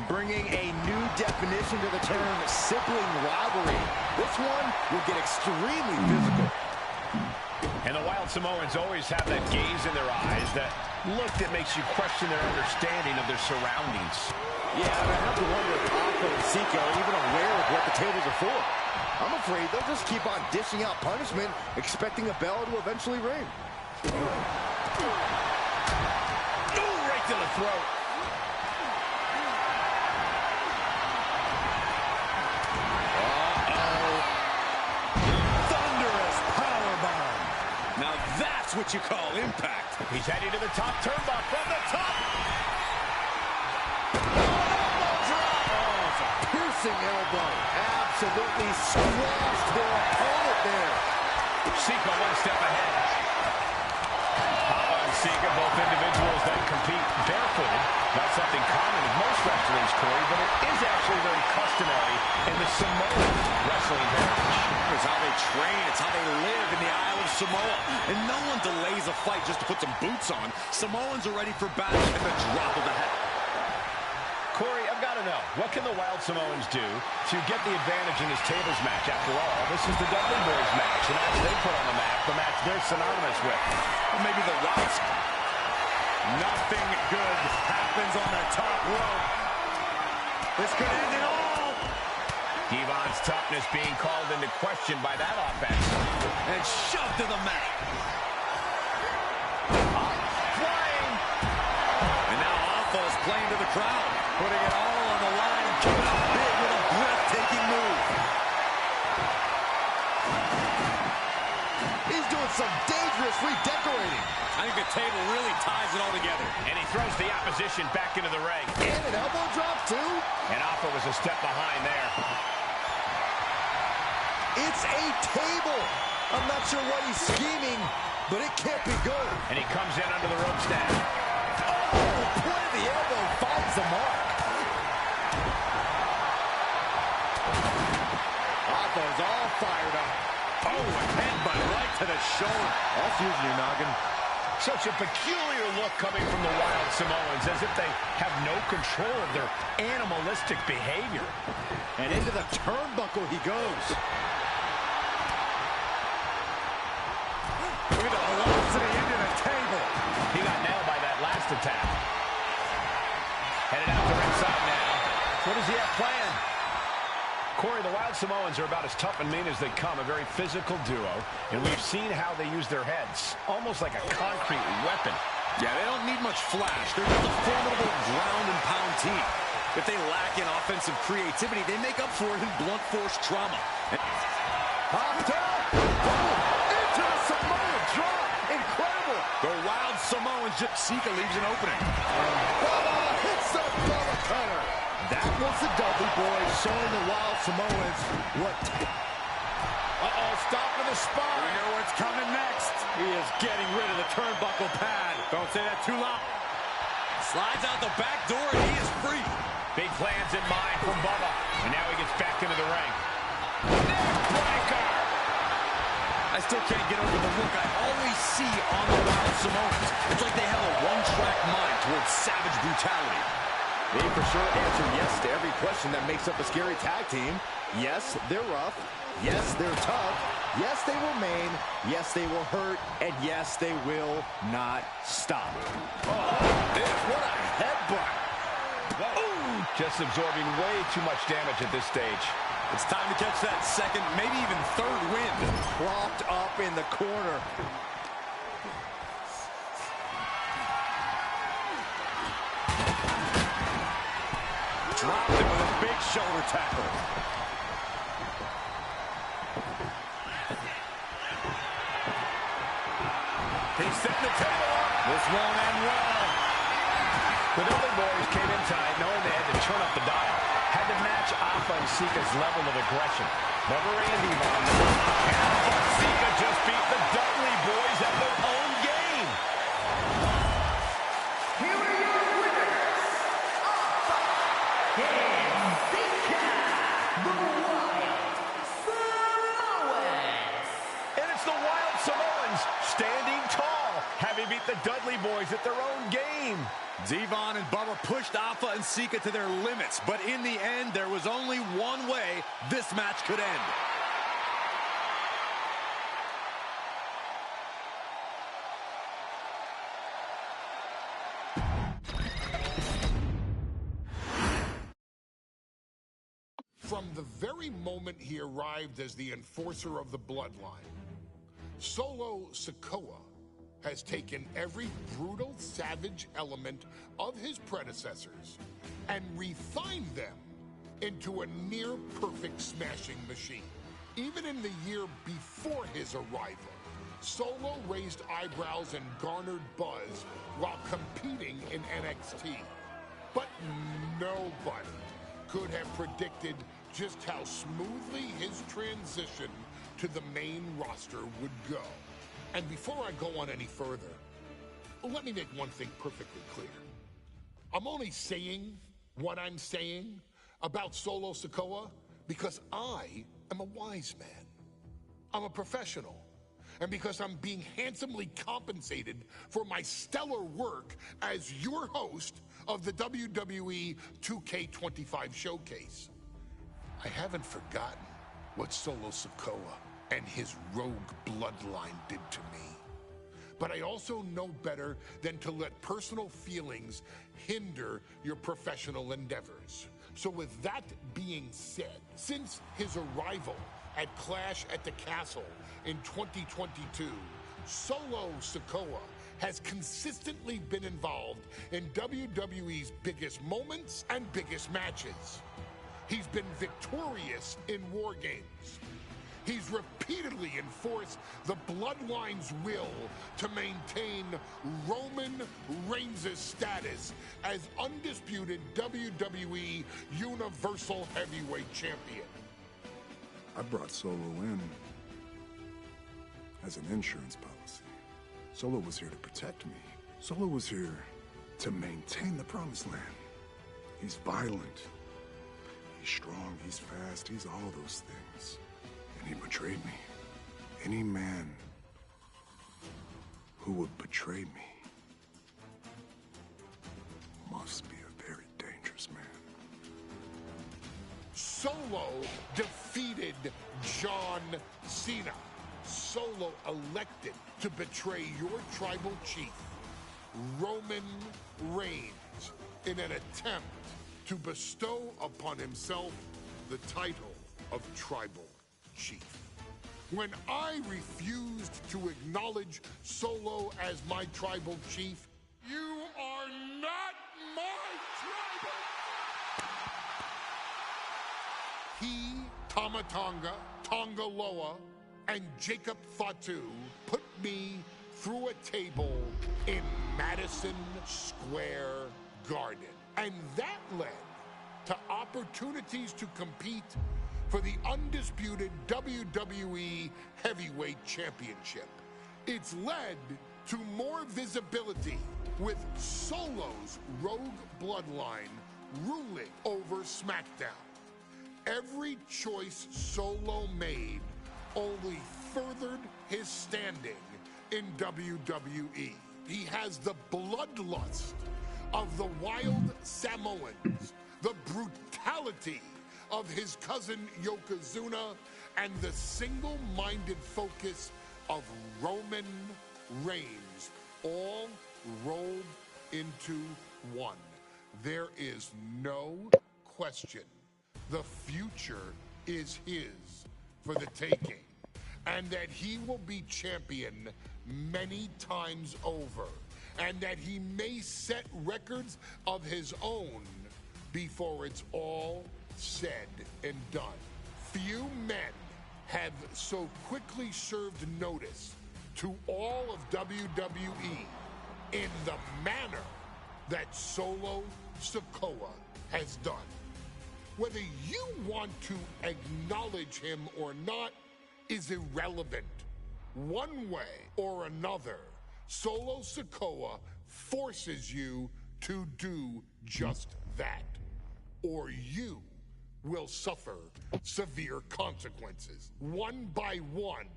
Bringing a new definition to the term sibling rivalry. This one will get extremely physical. And the Wild Samoans always have that gaze in their eyes, that look that makes you question their understanding of their surroundings. Yeah, I have to wonder if Alpha and Sika are even aware of what the tables are for. I'm afraid they'll just keep on dishing out punishment, expecting a bell to eventually ring. Ooh, right to the throat. That's what you call impact. He's heading to the top turnbuckle from the top. Oh, it's a piercing elbow. Absolutely squashed their opponent there. Sika one step ahead. And Sika, both individuals that compete barefooted. Not something common in most wrestlers, Corey, but it is actually very customary in the Samoan wrestling heritage. It's how they train. It's how they live in the Isle of Samoa. And no one delays a fight just to put some boots on. Samoans are ready for battle in the drop of a hat. Corey, I've got to know, what can the Wild Samoans do to get the advantage in this tables match? After all, this is the Dudley Boys match, the match they put on the match they're synonymous with. Or maybe the Wilds. Nothing good happens on the top rope. This could end it all. Devon's toughness being called into question by that offense. And shoved to the mat. Flying. And now Alpha's playing to the crowd, putting it all on the line and coming out big with a breathtaking move. He's doing some dangerous redecorating. I think the table really ties it all together. And he throws the opposition back into the ring. And an elbow drop, too. And Alpha was a step behind there. It's a table. I'm not sure what he's scheming, but it can't be good. And he comes in under the rope staff. Oh, the point of the elbow finds the mark. Alpha's all fired up. Oh, a headbutt right to the shoulder. That's using your noggin. Such a peculiar look coming from the Wild Samoans, as if they have no control of their animalistic behavior. And into the turnbuckle he goes. Look at the velocity into the table. He got nailed by that last attack. Headed out to ringside now. What does he have planned? Corey, the Wild Samoans are about as tough and mean as they come, a very physical duo, and we've seen how they use their heads, almost like a concrete weapon. Yeah, they don't need much flash. They're just a formidable ground and pound team. If they lack in offensive creativity, they make up for it in blunt force trauma. Up top! Boom! Into the Samoan drop! Incredible! The Wild Samoans, Sika leaves an opening. Bubba hits the Bubba cutter! That was the Dudley Boys showing the Wild Samoans what... Uh-oh, stop for the spine. We know what's coming next. He is getting rid of the turnbuckle pad. Don't say that too loud. Slides out the back door and he is free. Big plans in mind from Bubba. And now he gets back into the ring. Neckbreaker! I still can't get over the look I always see on the Wild Samoans. It's like they have a one-track mind towards savage brutality. They for sure answer yes to every question that makes up a scary tag team. Yes, they're rough. Yes, they're tough. Yes, they will maim. Yes, they will hurt. And yes, they will not stop. Oh, what a headbutt. Ooh, just absorbing way too much damage at this stage. It's time to catch that second, maybe even third wind. Propped up in the corner. Dropped him with a big shoulder tackle. He's setting the table up. This won't end well. The Dudley Boys came in tonight knowing they had to turn up the dial. Had to match Alpha and Sika's level of aggression. Bubba Randy Von. And Alpha and Sika just beat the Dudley Boys at their own game. Here are your winners, Alpha and Sika, the Wild Samoans. And it's the Wild Samoans Zevon and Bubba pushed Alpha and Sika to their limits, but in the end, there was only one way this match could end. From the very moment he arrived as the enforcer of the bloodline, Solo Sikoa has taken every brutal, savage element of his predecessors and refined them into a near-perfect smashing machine. Even in the year before his arrival, Solo raised eyebrows and garnered buzz while competing in NXT. But nobody could have predicted just how smoothly his transition to the main roster would go. And before I go on any further, let me make one thing perfectly clear. I'm only saying what I'm saying about Solo Sikoa because I am a wise man. I'm a professional. And because I'm being handsomely compensated for my stellar work as your host of the WWE 2K25 Showcase. I haven't forgotten what Solo Sikoa and his rogue bloodline did to me. But I also know better than to let personal feelings hinder your professional endeavors. So with that being said, since his arrival at Clash at the Castle in 2022, Solo Sikoa has consistently been involved in WWE's biggest moments and biggest matches. He's been victorious in War Games. He's repeatedly enforced the Bloodline's will to maintain Roman Reigns' status as undisputed WWE Universal Heavyweight Champion. I brought Solo in as an insurance policy. Solo was here to protect me. Solo was here to maintain the promised land. He's violent. He's strong, he's fast, he's all those things. And he betrayed me. Any man who would betray me must be a very dangerous man. Solo defeated John Cena. Solo elected to betray your tribal chief, Roman Reigns, in an attempt to bestow upon himself the title of tribal chief. When I refused to acknowledge Solo as my tribal chief, you are not my tribal. He, Tama Tonga, Tonga Loa, and Jacob Fatu put me through a table in Madison Square Garden. And that led to opportunities to compete for the undisputed WWE Heavyweight Championship. It's led to more visibility with Solo's rogue bloodline ruling over SmackDown. Every choice Solo made only furthered his standing in WWE. He has the bloodlust of the wild Samoans, the brutality of his cousin Yokozuna, and the single-minded focus of Roman Reigns, all rolled into one. There is no question. The future is his for the taking, and that he will be champion many times over, and that he may set records of his own before it's all said and done. Few men have so quickly served notice to all of WWE in the manner that Solo Sikoa has done. Whether you want to acknowledge him or not is irrelevant. One way or another, Solo Sikoa forces you to do just that, or you will suffer severe consequences. One by one,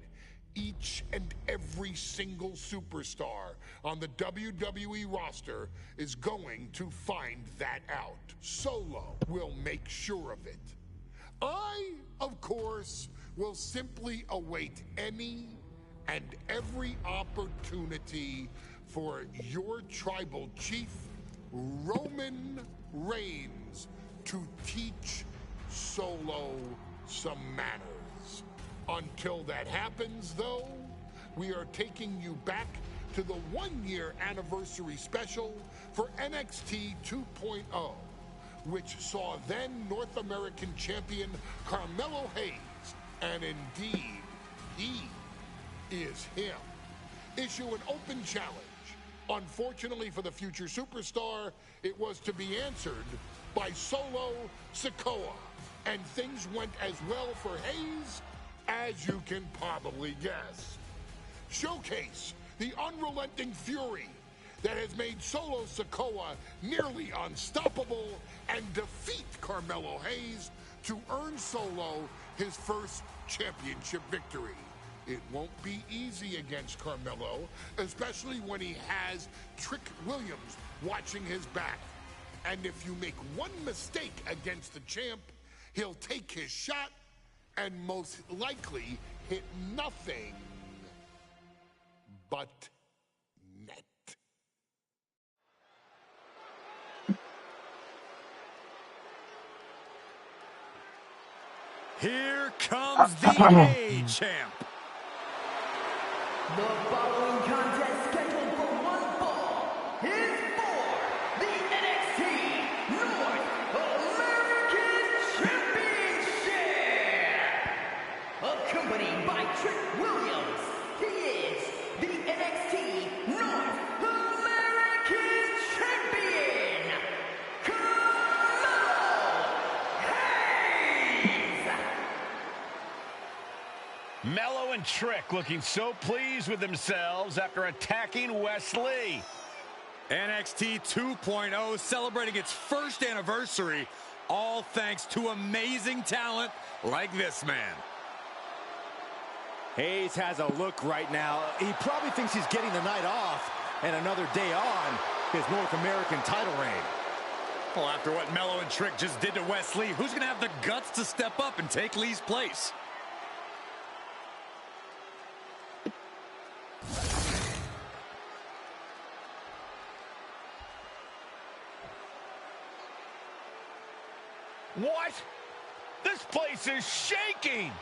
Each and every single superstar on the WWE roster is going to find that out. Solo will make sure of it. I, of course, will simply await any and every opportunity for your tribal chief, Roman Reigns, to teach Solo some manners. Until that happens, though, we are taking you back to the one-year anniversary special for NXT 2.0, which saw then North American champion Carmelo Hayes, and indeed, he is him, issue an open challenge. Unfortunately for the future superstar, it was to be answered by Solo Sikoa, and things went as well for Hayes as you can probably guess. Showcase the unrelenting fury that has made Solo Sikoa nearly unstoppable and defeat Carmelo Hayes to earn Solo his first championship victory. It won't be easy against Carmelo, especially when he has Trick Williams watching his back. And if you make one mistake against the champ, he'll take his shot and most likely hit nothing but net. Here comes the A-Champ. The following contest scheduled for one fall is for the NXT North American Championship. Accompanied by Trick Williams, he is the NXT North American Champion, Carmelo Hayes. Mello and Trick looking so pleased with themselves after attacking Wes Lee. NXT 2.0 celebrating its first anniversary, all thanks to amazing talent like this man. Hayes has a look right now. He probably thinks he's getting the night off and another day on his North American title reign. Well, after what Mello and Trick just did to Wes Lee, who's going to have the guts to step up and take Lee's place? What? This place is shaking!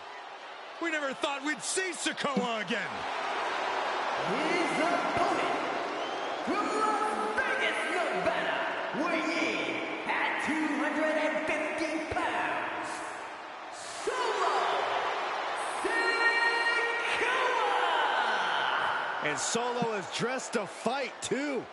We never thought we'd see Sikoa again. His opponent from Las Vegas, Nevada, weighing in at 250 pounds, Solo Sikoa! And Solo is dressed to fight, too.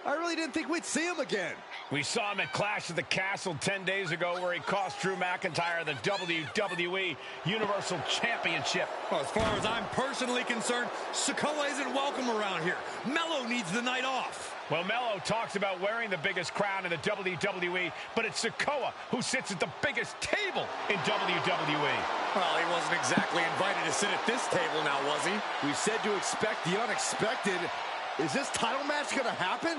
I really didn't think we'd see him again. We saw him at Clash at the Castle 10 days ago where he cost Drew McIntyre the WWE Universal Championship. Well, as far as I'm personally concerned, Sikoa isn't welcome around here. Mello needs the night off. Well, Mello talks about wearing the biggest crown in the WWE, but it's Sikoa who sits at the biggest table in WWE. Well, he wasn't exactly invited to sit at this table now, was he? We said to expect the unexpected. Is this title match going to happen?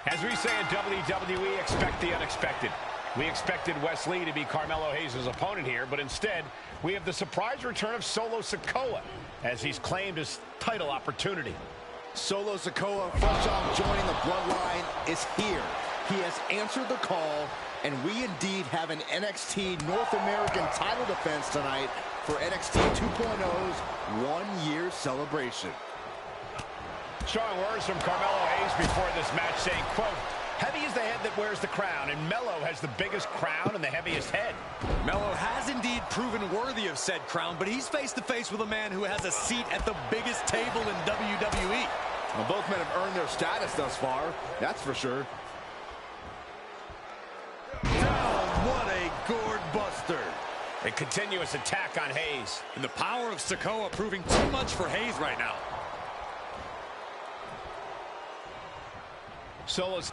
As we say in WWE, expect the unexpected. We expected Wes Lee to be Carmelo Hayes' opponent here, but instead, we have the surprise return of Solo Sikoa as he's claimed his title opportunity. Solo Sikoa, fresh off joining the Bloodline, is here. He has answered the call, and we indeed have an NXT North American title defense tonight for NXT 2.0's one-year celebration. Showing words from Carmelo Hayes before this match saying, quote, "Heavy is the head that wears the crown, and Mello has the biggest crown and the heaviest head." Mello has indeed proven worthy of said crown, but he's face-to-face with a man who has a seat at the biggest table in WWE. Well, both men have earned their status thus far, that's for sure. Down, what a gourd buster. A continuous attack on Hayes. And the power of Sikoa proving too much for Hayes right now. Solo's.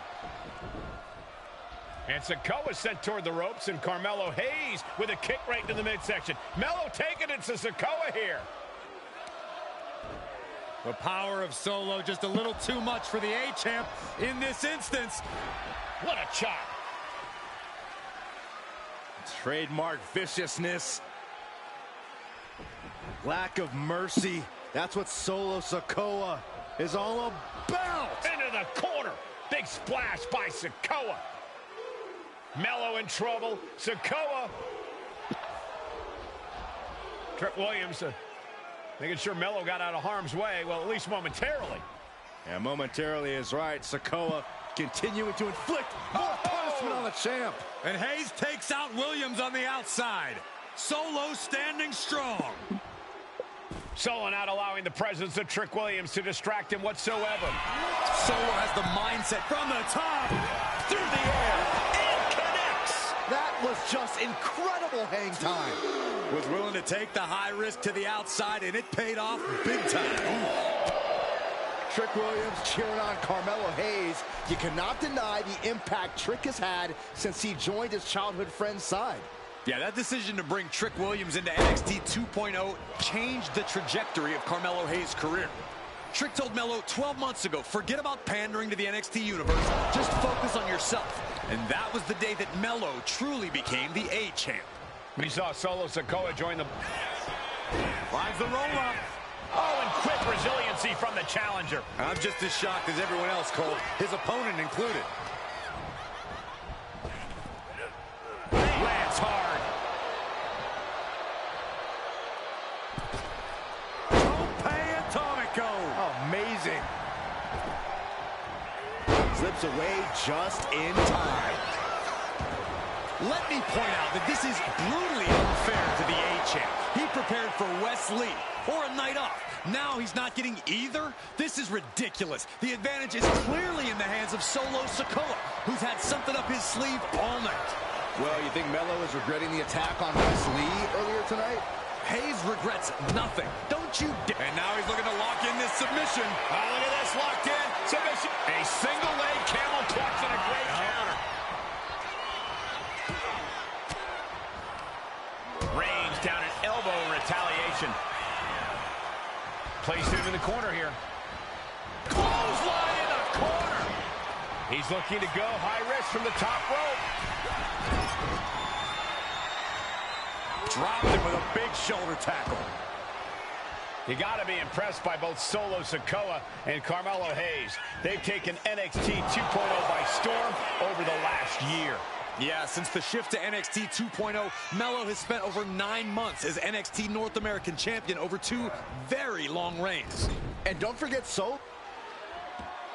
And Sikoa sent toward the ropes, and Carmelo Hayes with a kick right into the midsection. Melo taking it to Sikoa here. The power of Solo just a little too much for the A-Champ in this instance. What a chop. Trademark viciousness. Lack of mercy. That's what Solo Sikoa is all about. Into the corner. Big splash by Sikoa. Melo in trouble. Sikoa. Trick Williams making sure Melo got out of harm's way. Well, at least momentarily. Yeah, momentarily is right. Sikoa continuing to inflict more punishment on the champ. And Hayes takes out Williams on the outside. Solo standing strong. Solo not allowing the presence of Trick Williams to distract him whatsoever. Solo has the mindset from the top, through the air, and connects. That was just incredible hang time. Was willing to take the high risk to the outside, and it paid off big time. Trick Williams cheering on Carmelo Hayes. You cannot deny the impact Trick has had since he joined his childhood friend's side. Yeah, that decision to bring Trick Williams into NXT 2.0 changed the trajectory of Carmelo Hayes' career. Trick told Melo 12 months ago, forget about pandering to the NXT universe, just focus on yourself. And that was the day that Melo truly became the A-Champ. We saw Solo Sikoa join the... Finds the roll-up. Oh, and quick resiliency from the challenger. I'm just as shocked as everyone else, Cole, his opponent included. Lands hard. Tope Atomico. Oh, amazing. Slips away just in time. Let me point out that this is brutally unfair to the A-Champ. He prepared for Wes Lee or a night off. Now he's not getting either? This is ridiculous. The advantage is clearly in the hands of Solo Sikoa, who's had something up his sleeve all night. Well, you think Melo is regretting the attack on Wes Lee earlier tonight? Hayes regrets nothing. Don't you dare. And now he's looking to lock in this submission. Oh, look at this, locked in. Submission. A single leg camel clutch and a great counter. Reigns down an elbow in retaliation. Placed him in the corner here. Clothesline in the corner. He's looking to go high risk from the top rope. Dropped him with a big shoulder tackle. You got to be impressed by both Solo Sikoa and Carmelo Hayes. They've taken NXT 2.0 by storm over the last year. Yeah, since the shift to NXT 2.0, Melo has spent over 9 months as NXT North American Champion over 2 very long reigns. And don't forget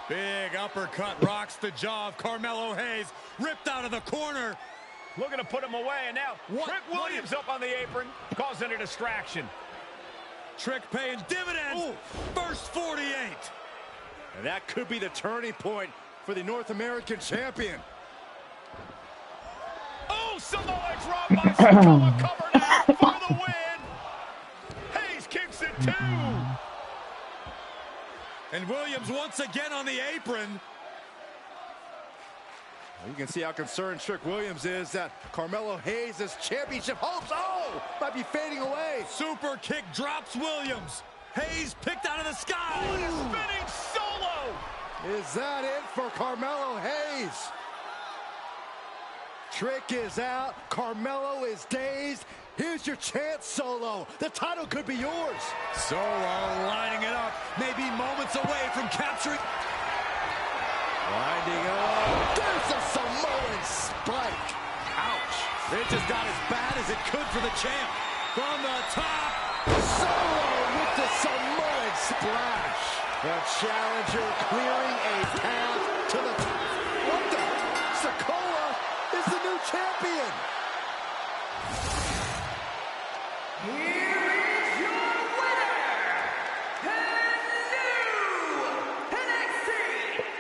Big uppercut rocks the jaw of Carmelo Hayes, ripped out of the corner. Looking to put him away, and now Trick Williams up on the apron, causing a distraction. Trick paying dividends. Ooh. First 48. And that could be the turning point for the North American Champion. Oh, Samoa drop by Sikoa, covered out for the win. Hayes kicks it too. And Williams once again on the apron. You can see how concerned Trick Williams is that Carmelo Hayes' championship hopes, might be fading away. Super kick drops Williams. Hayes picked out of the sky. Spinning Solo. Is that it for Carmelo Hayes? Trick is out. Carmelo is dazed. Here's your chance, Solo. The title could be yours. Solo lining it up. Maybe moments away from capturing. Winding up. There's a Samoan spike. Ouch. It just got as bad as it could for the champ. From the top. Solo with the Samoan splash. The challenger clearing a path to the top. What the? Sikoa is the new champion. Here is your winner, and new NXT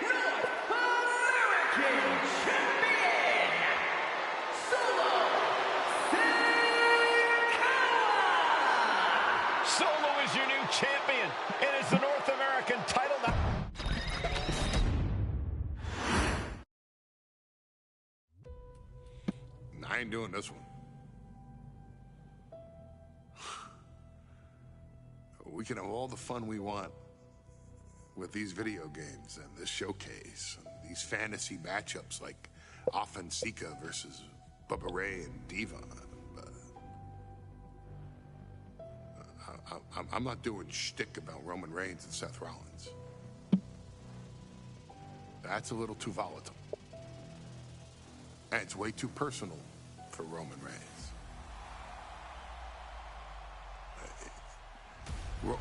North American Champion, Solo Sikoa. Solo is your new champion. It is the North American title now. I ain't doing this one. We can have all the fun we want with these video games and this showcase and these fantasy matchups like Offensica versus Bubba Ray and Devon. I'm not doing shtick about Roman Reigns and Seth Rollins. That's a little too volatile. And it's way too personal for Roman Reigns.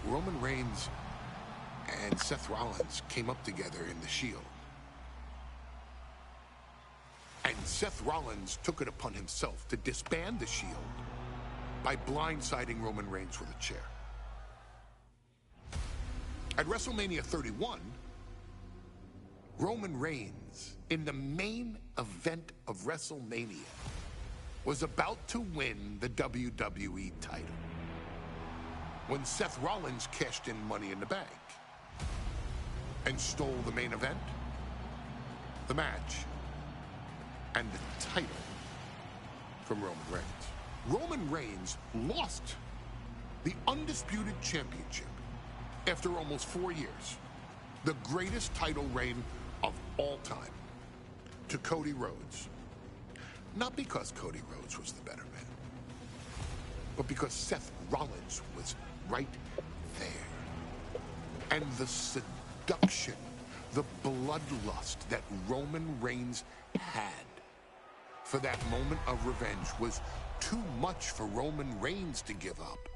Roman Reigns and Seth Rollins came up together in the Shield. And Seth Rollins took it upon himself to disband the Shield by blindsiding Roman Reigns with a chair. At WrestleMania 31, Roman Reigns, in the main event of WrestleMania, was about to win the WWE title when Seth Rollins cashed in Money in the Bank and stole the main event, the match, and the title from Roman Reigns. Roman Reigns lost the undisputed championship after almost 4 years, the greatest title reign of all time, to Cody Rhodes. Not because Cody Rhodes was the better man, but because Seth Rollins was right there. And the seduction, the bloodlust that Roman Reigns had for that moment of revenge was too much for Roman Reigns to give up.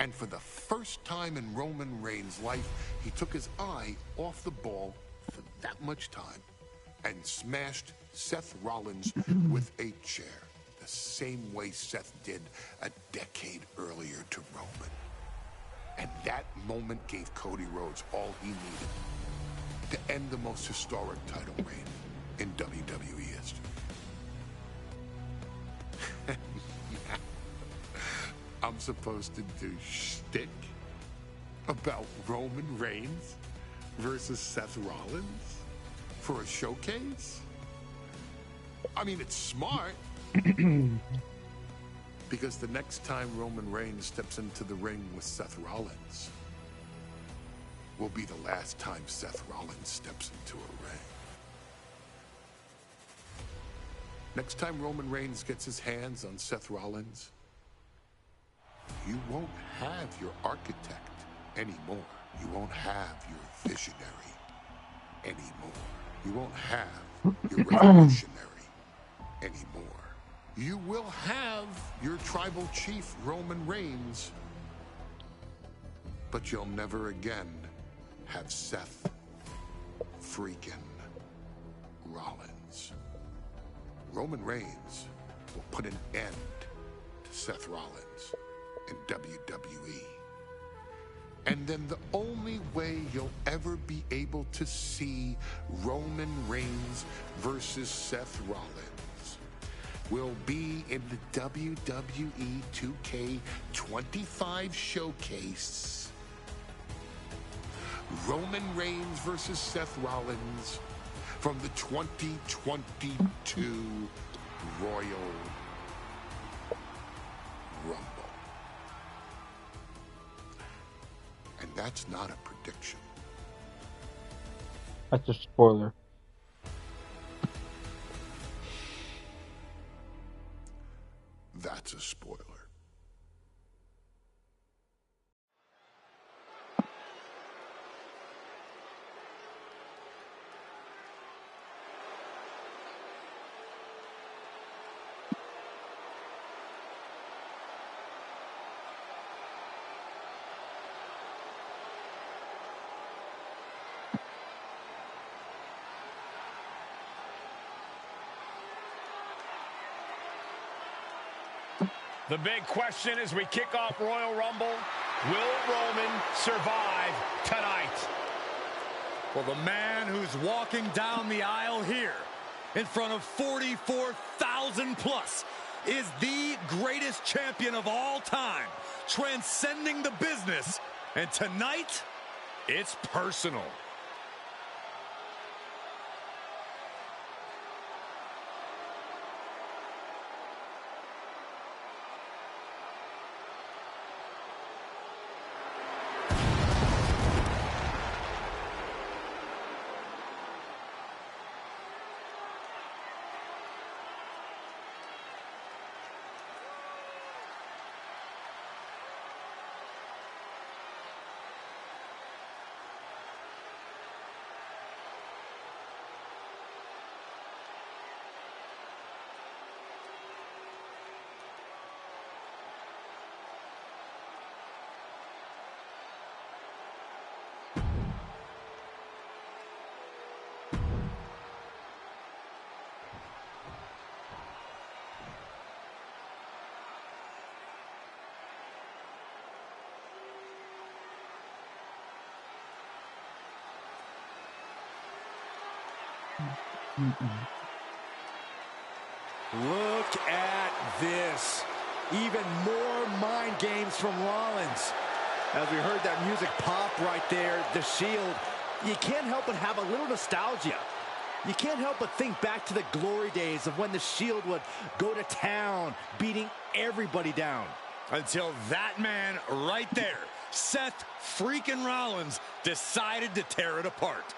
And for the first time in Roman Reigns' life, he took his eye off the ball for that much time and smashed Seth Rollins with a chair, the same way Seth did a decade earlier to Roman. And that moment gave Cody Rhodes all he needed to end the most historic title reign in WWE history. I'm supposed to do shtick about Roman Reigns versus Seth Rollins for a showcase? I mean, it's smart. Because the next time Roman Reigns steps into the ring with Seth Rollins will be the last time Seth Rollins steps into a ring. Next time Roman Reigns gets his hands on Seth Rollins, you won't have your architect anymore. You won't have your visionary anymore. You won't have your revolutionary anymore. You will have your tribal chief, Roman Reigns, but you'll never again have Seth freaking Rollins. Roman Reigns will put an end to Seth Rollins in WWE. And then the only way you'll ever be able to see Roman Reigns versus Seth Rollins will be in the WWE 2K25 showcase. Roman Reigns versus Seth Rollins from the 2022 Royal Rumble. And that's not a prediction. That's a spoiler. That's a spoiler. The big question as we kick off Royal Rumble, will Roman survive tonight? Well, the man who's walking down the aisle here in front of 44,000 plus is the greatest champion of all time, transcending the business. And tonight, it's personal. Look at this. Even more mind games from Rollins. As we heard that music pop right there, the Shield, you can't help but have a little nostalgia. You can't help but think back to the glory days of when the Shield would go to town, beating everybody down. Until that man right there, Seth freaking Rollins, decided to tear it apart.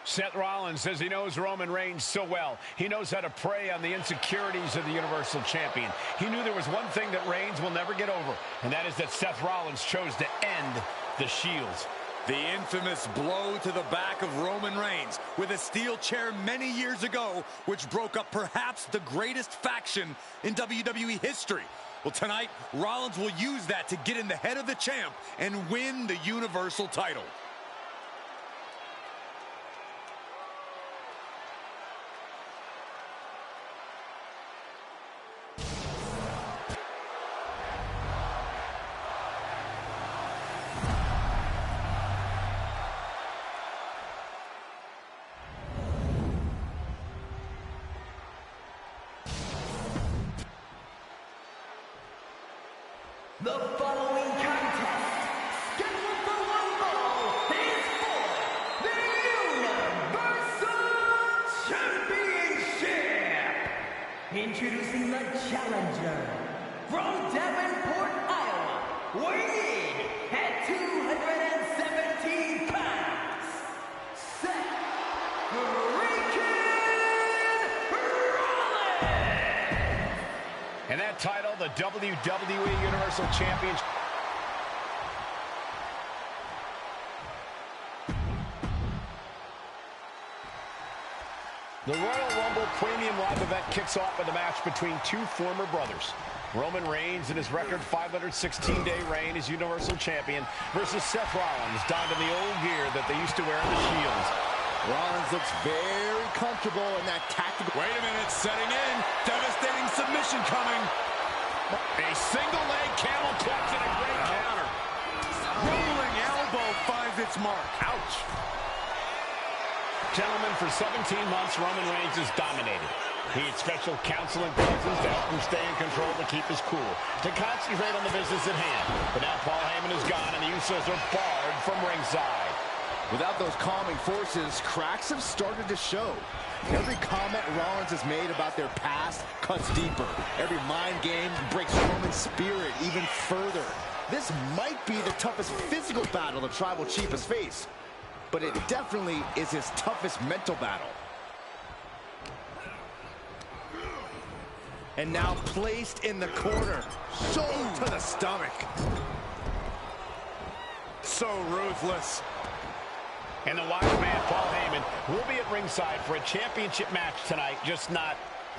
Seth Rollins says he knows Roman Reigns so well. He knows how to prey on the insecurities of the Universal Champion. He knew there was one thing that Reigns will never get over, and that is that Seth Rollins chose to end the Shields. The infamous blow to the back of Roman Reigns with a steel chair many years ago, which broke up perhaps the greatest faction in WWE history. Well, tonight, Rollins will use that to get in the head of the champ and win the Universal title. The following contest, scheduled for one fall, is for the Universal Championship. Introducing the challenger from Davenport, Iowa, weighing in at 217 pounds, Seth Rollins. And that title, the WWE Universal Champion. The Royal Rumble Premium Live event kicks off with a match between two former brothers. Roman Reigns in his record 516-day reign as Universal Champion versus Seth Rollins, donned in the old gear that they used to wear in the Shields. Rollins looks very comfortable in that tactical... Wait a minute, setting in. Devastating submission coming. A single leg camel clutch and a great counter. Rolling elbow finds its mark. Ouch. Gentlemen, for 17 months, Roman Reigns has dominated. He had special counsel and cousins to help him stay in control, to keep his cool, to concentrate on the business at hand. But now Paul Heyman is gone, and the Usos are barred from ringside. Without those calming forces, cracks have started to show. Every comment Rollins has made about their past cuts deeper. Every mind game breaks Roman's spirit even further. This might be the toughest physical battle the Tribal Chief has faced, but it definitely is his toughest mental battle. And now placed in the corner, shoulder to the stomach. So ruthless. And the wise man, Paul Heyman, will be at ringside for a championship match tonight, just not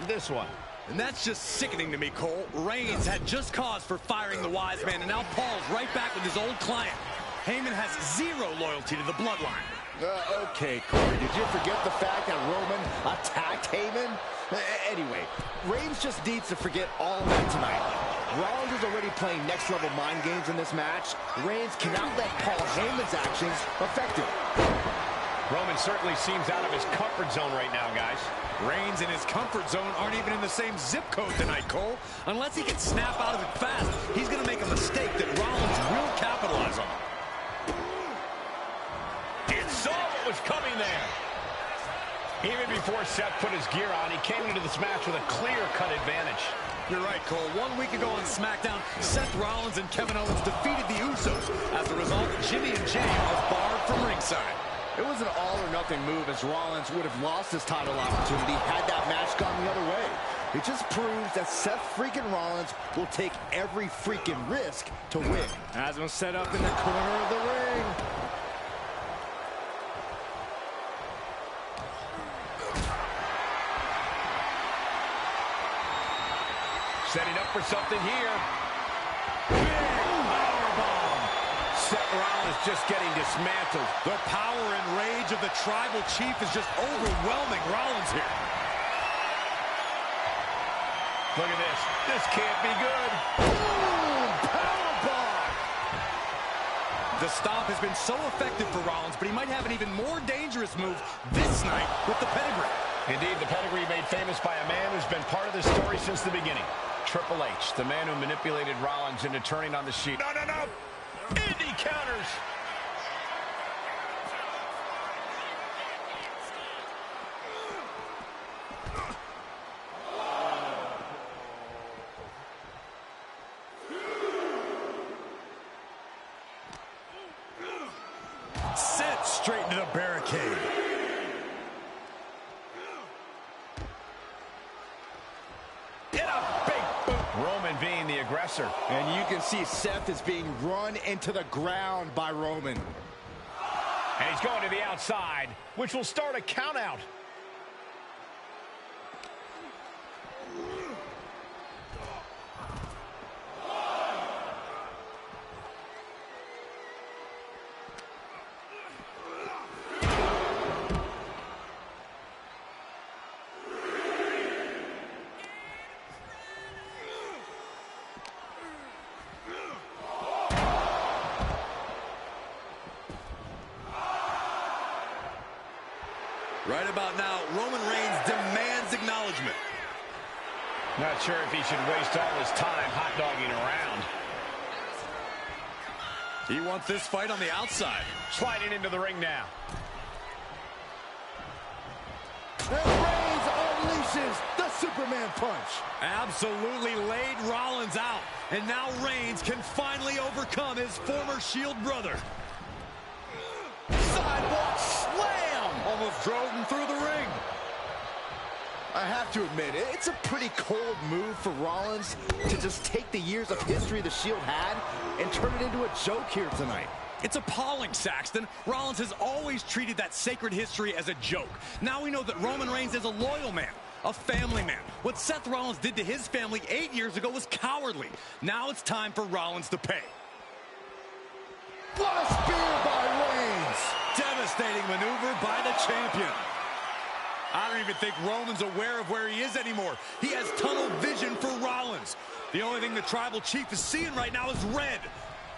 this one. And that's just sickening to me, Cole. Reigns had just cause for firing the wise man, and now Paul's right back with his old client. Heyman has zero loyalty to the bloodline. Okay, Corey, did you forget the fact that Roman attacked Heyman? Anyway, Reigns just needs to forget all of that tonight. Rollins is already playing next-level mind games in this match. Reigns cannot let Paul Heyman's actions affect him. Roman certainly seems out of his comfort zone right now, guys. Reigns and his comfort zone aren't even in the same zip code tonight, Cole. Unless he can snap out of it fast, he's going to make a mistake that Rollins will capitalize on. It saw what was coming there. Even before Seth put his gear on, he came into this match with a clear-cut advantage. You're right, Cole. 1 week ago on SmackDown, Seth Rollins and Kevin Owens defeated the Usos. As a result, Jimmy and Jay are barred from ringside. It was an all-or-nothing move, as Rollins would have lost his title opportunity had that match gone the other way. It just proves that Seth freaking Rollins will take every freaking risk to win. Has him set up in the corner of the ring. Setting up for something here. Big powerbomb. Seth Rollins just getting dismantled. The power and rage of the Tribal Chief is just overwhelming Rollins here. Look at this. This can't be good. Boom! Powerbomb! The stomp has been so effective for Rollins, but he might have an even more dangerous move this night with the pedigree. Indeed, the pedigree made famous by a man who's been part of this story since the beginning. Triple H, the man who manipulated Rollins into turning on the Shield. No. Indy counters. Sent straight into the barricade. Roman being the aggressor. And you can see Seth is being run into the ground by Roman. And he's going to the outside, which will start a count out. Right about now, Roman Reigns demands acknowledgement. Not sure if he should waste all his time hot-dogging around. He wants this fight on the outside. Sliding into the ring now. And Reigns unleashes the Superman punch. Absolutely laid Rollins out. And now Reigns can finally overcome his former Shield brother. Sidewalk slam! Almost drove him through the ring. I have to admit, it's a pretty cold move for Rollins to just take the years of history the Shield had and turn it into a joke here tonight. It's appalling, Saxton. Rollins has always treated that sacred history as a joke. Now we know that Roman Reigns is a loyal man, a family man. What Seth Rollins did to his family 8 years ago was cowardly. Now it's time for Rollins to pay. What a spear by Reigns! Devastating maneuver by the champion. I don't even think Roman's aware of where he is anymore. He has tunnel vision for Rollins. The only thing the Tribal Chief is seeing right now is red.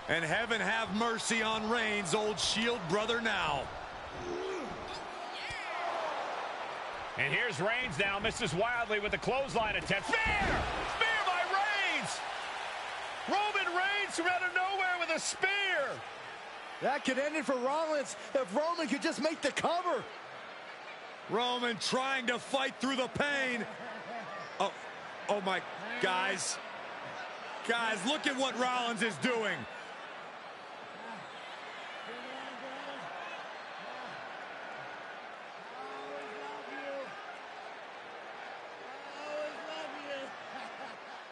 And heaven have mercy on Reigns, old Shield brother now. And here's Reigns now, misses wildly with the clothesline attempt. Spear! Spear by Reigns! Roman Reigns from out of nowhere with a spear! That could end it for Rollins if Roman could just make the cover. Roman trying to fight through the pain. Oh my, guys. Guys, look at what Rollins is doing.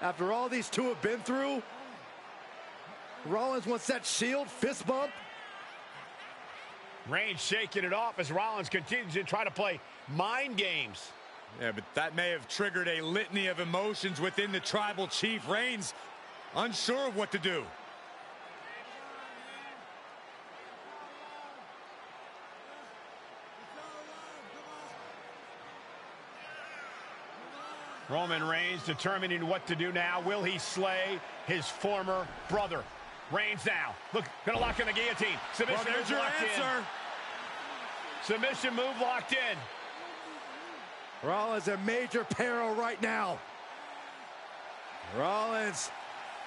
After all these two have been through, Rollins wants that Shield fist bump. Reigns shaking it off as Rollins continues to try to play mind games. Yeah, but that may have triggered a litany of emotions within the Tribal Chief. Reigns unsure of what to do. Roman Reigns determining what to do now. Will he slay his former brother? Reigns now. Look, gonna lock in the guillotine. Submission Well, there's move your locked answer. in. Submission move locked in. Rollins in major peril right now. Rollins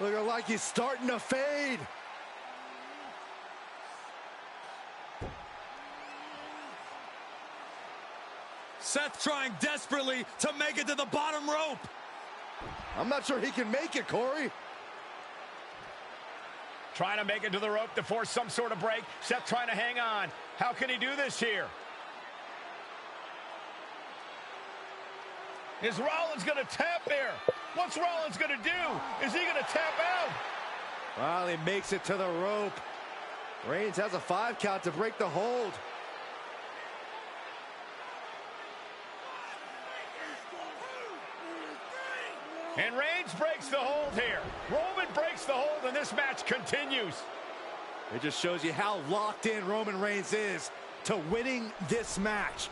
looking like he's starting to fade. Seth trying desperately to make it to the bottom rope. I'm not sure he can make it, Corey. Trying to make it to the rope to force some sort of break. Seth trying to hang on. How can he do this here? Is Rollins going to tap there? What's Rollins going to do? Is he going to tap out? Well, he makes it to the rope. Reigns has a 5 count to break the hold. And Reigns breaks the hold here. Roman breaks the hold, and this match continues. It just shows you how locked in Roman Reigns is to winning this match.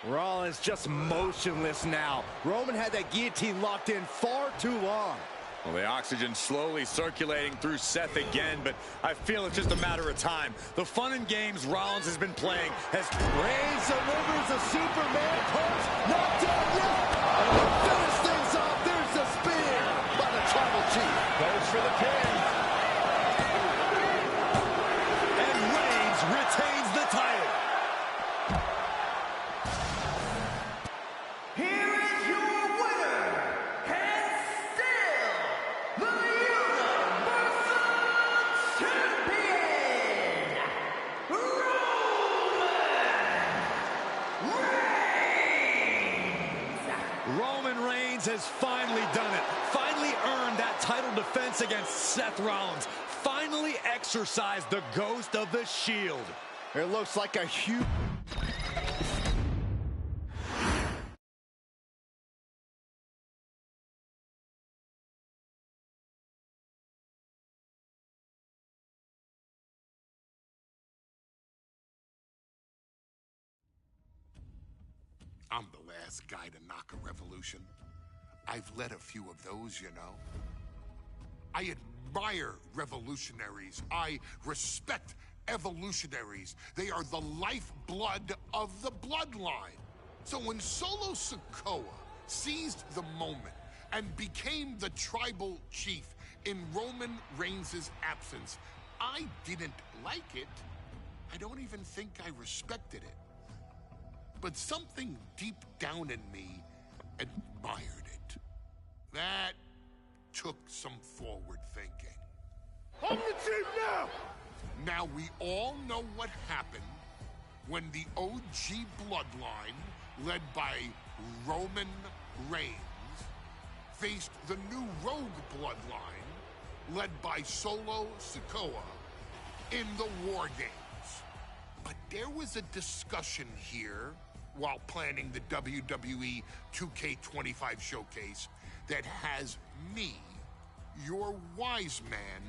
Rollins just motionless now. Roman had that guillotine locked in far too long. Well, the oxygen slowly circulating through Seth again, but I feel it's just a matter of time. The fun and games Rollins has been playing has... Reigns delivers a Superman punch. Not done yet. And to finish things off, there's the spear by the Tribal Chief. Goes for the pin. And Reigns retains the title. Here is your winner, and still the Universal Champion, Roman Reigns has finally done it. Finally earned that title defense against Seth Rollins. Finally exercised the ghost of the Shield. It looks like a huge... I'm the last guy to knock a revolution. I've led a few of those, you know. I admire revolutionaries. I respect evolutionaries. They are the lifeblood of the bloodline. So when Solo Sikoa seized the moment and became the tribal chief in Roman Reigns' absence, I didn't like it. I don't even think I respected it. But something deep down in me admired it. That took some forward thinking. I'm the chief now! Now we all know what happened when the OG bloodline, led by Roman Reigns, faced the new Rogue bloodline, led by Solo Sikoa, in the War Games. But there was a discussion here while planning the WWE 2K25 showcase that has me, your wise man,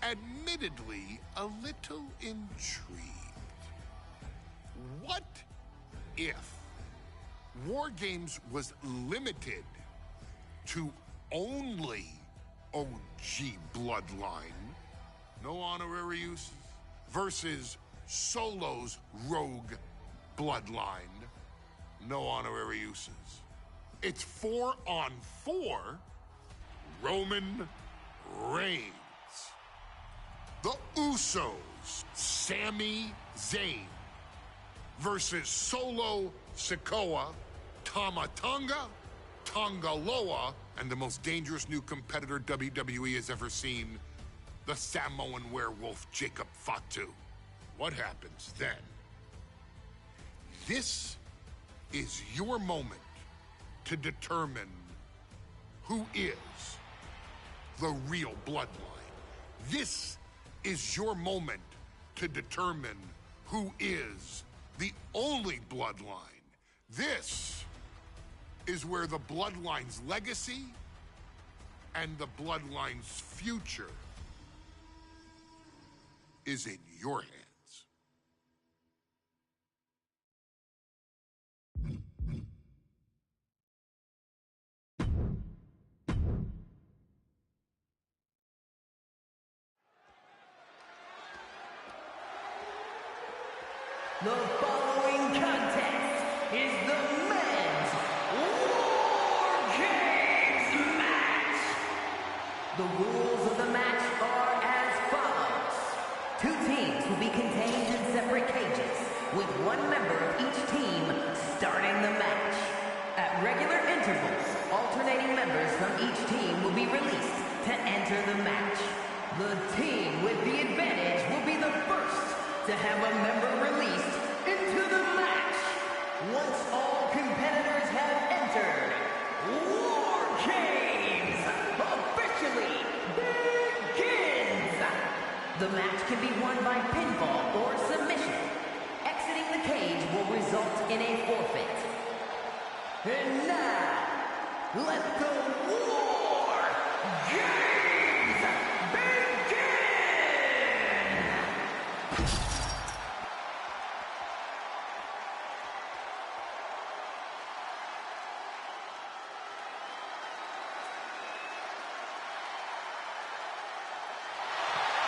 admittedly a little intrigued. What if War Games was limited to only OG bloodline, no honorary uses, versus Solo's Rogue bloodline, no honorary uses? It's 4-on-4 Roman Reigns. The Usos, Sami Zayn, versus Solo Sikoa, Tama Tonga, Tonga Loa, and the most dangerous new competitor WWE has ever seen, the Samoan werewolf Jacob Fatu. What happens then? This is your moment to determine who is the real bloodline. This is your moment to determine who is the only bloodline. This is where the bloodline's legacy and the bloodline's future is in your hands. The following contest is the men's War Games match. The rules of the match are as follows. 2 teams will be contained in separate cages, with 1 member of each team starting the match. At regular intervals, alternating members from each team will be released to enter the match. The team with the advantage will be the first to have a member released into the match. Once all competitors have entered, War Games officially begins. The match can be won by pinfall or submission. Exiting the cage will result in a forfeit. And now, let the War Games begin!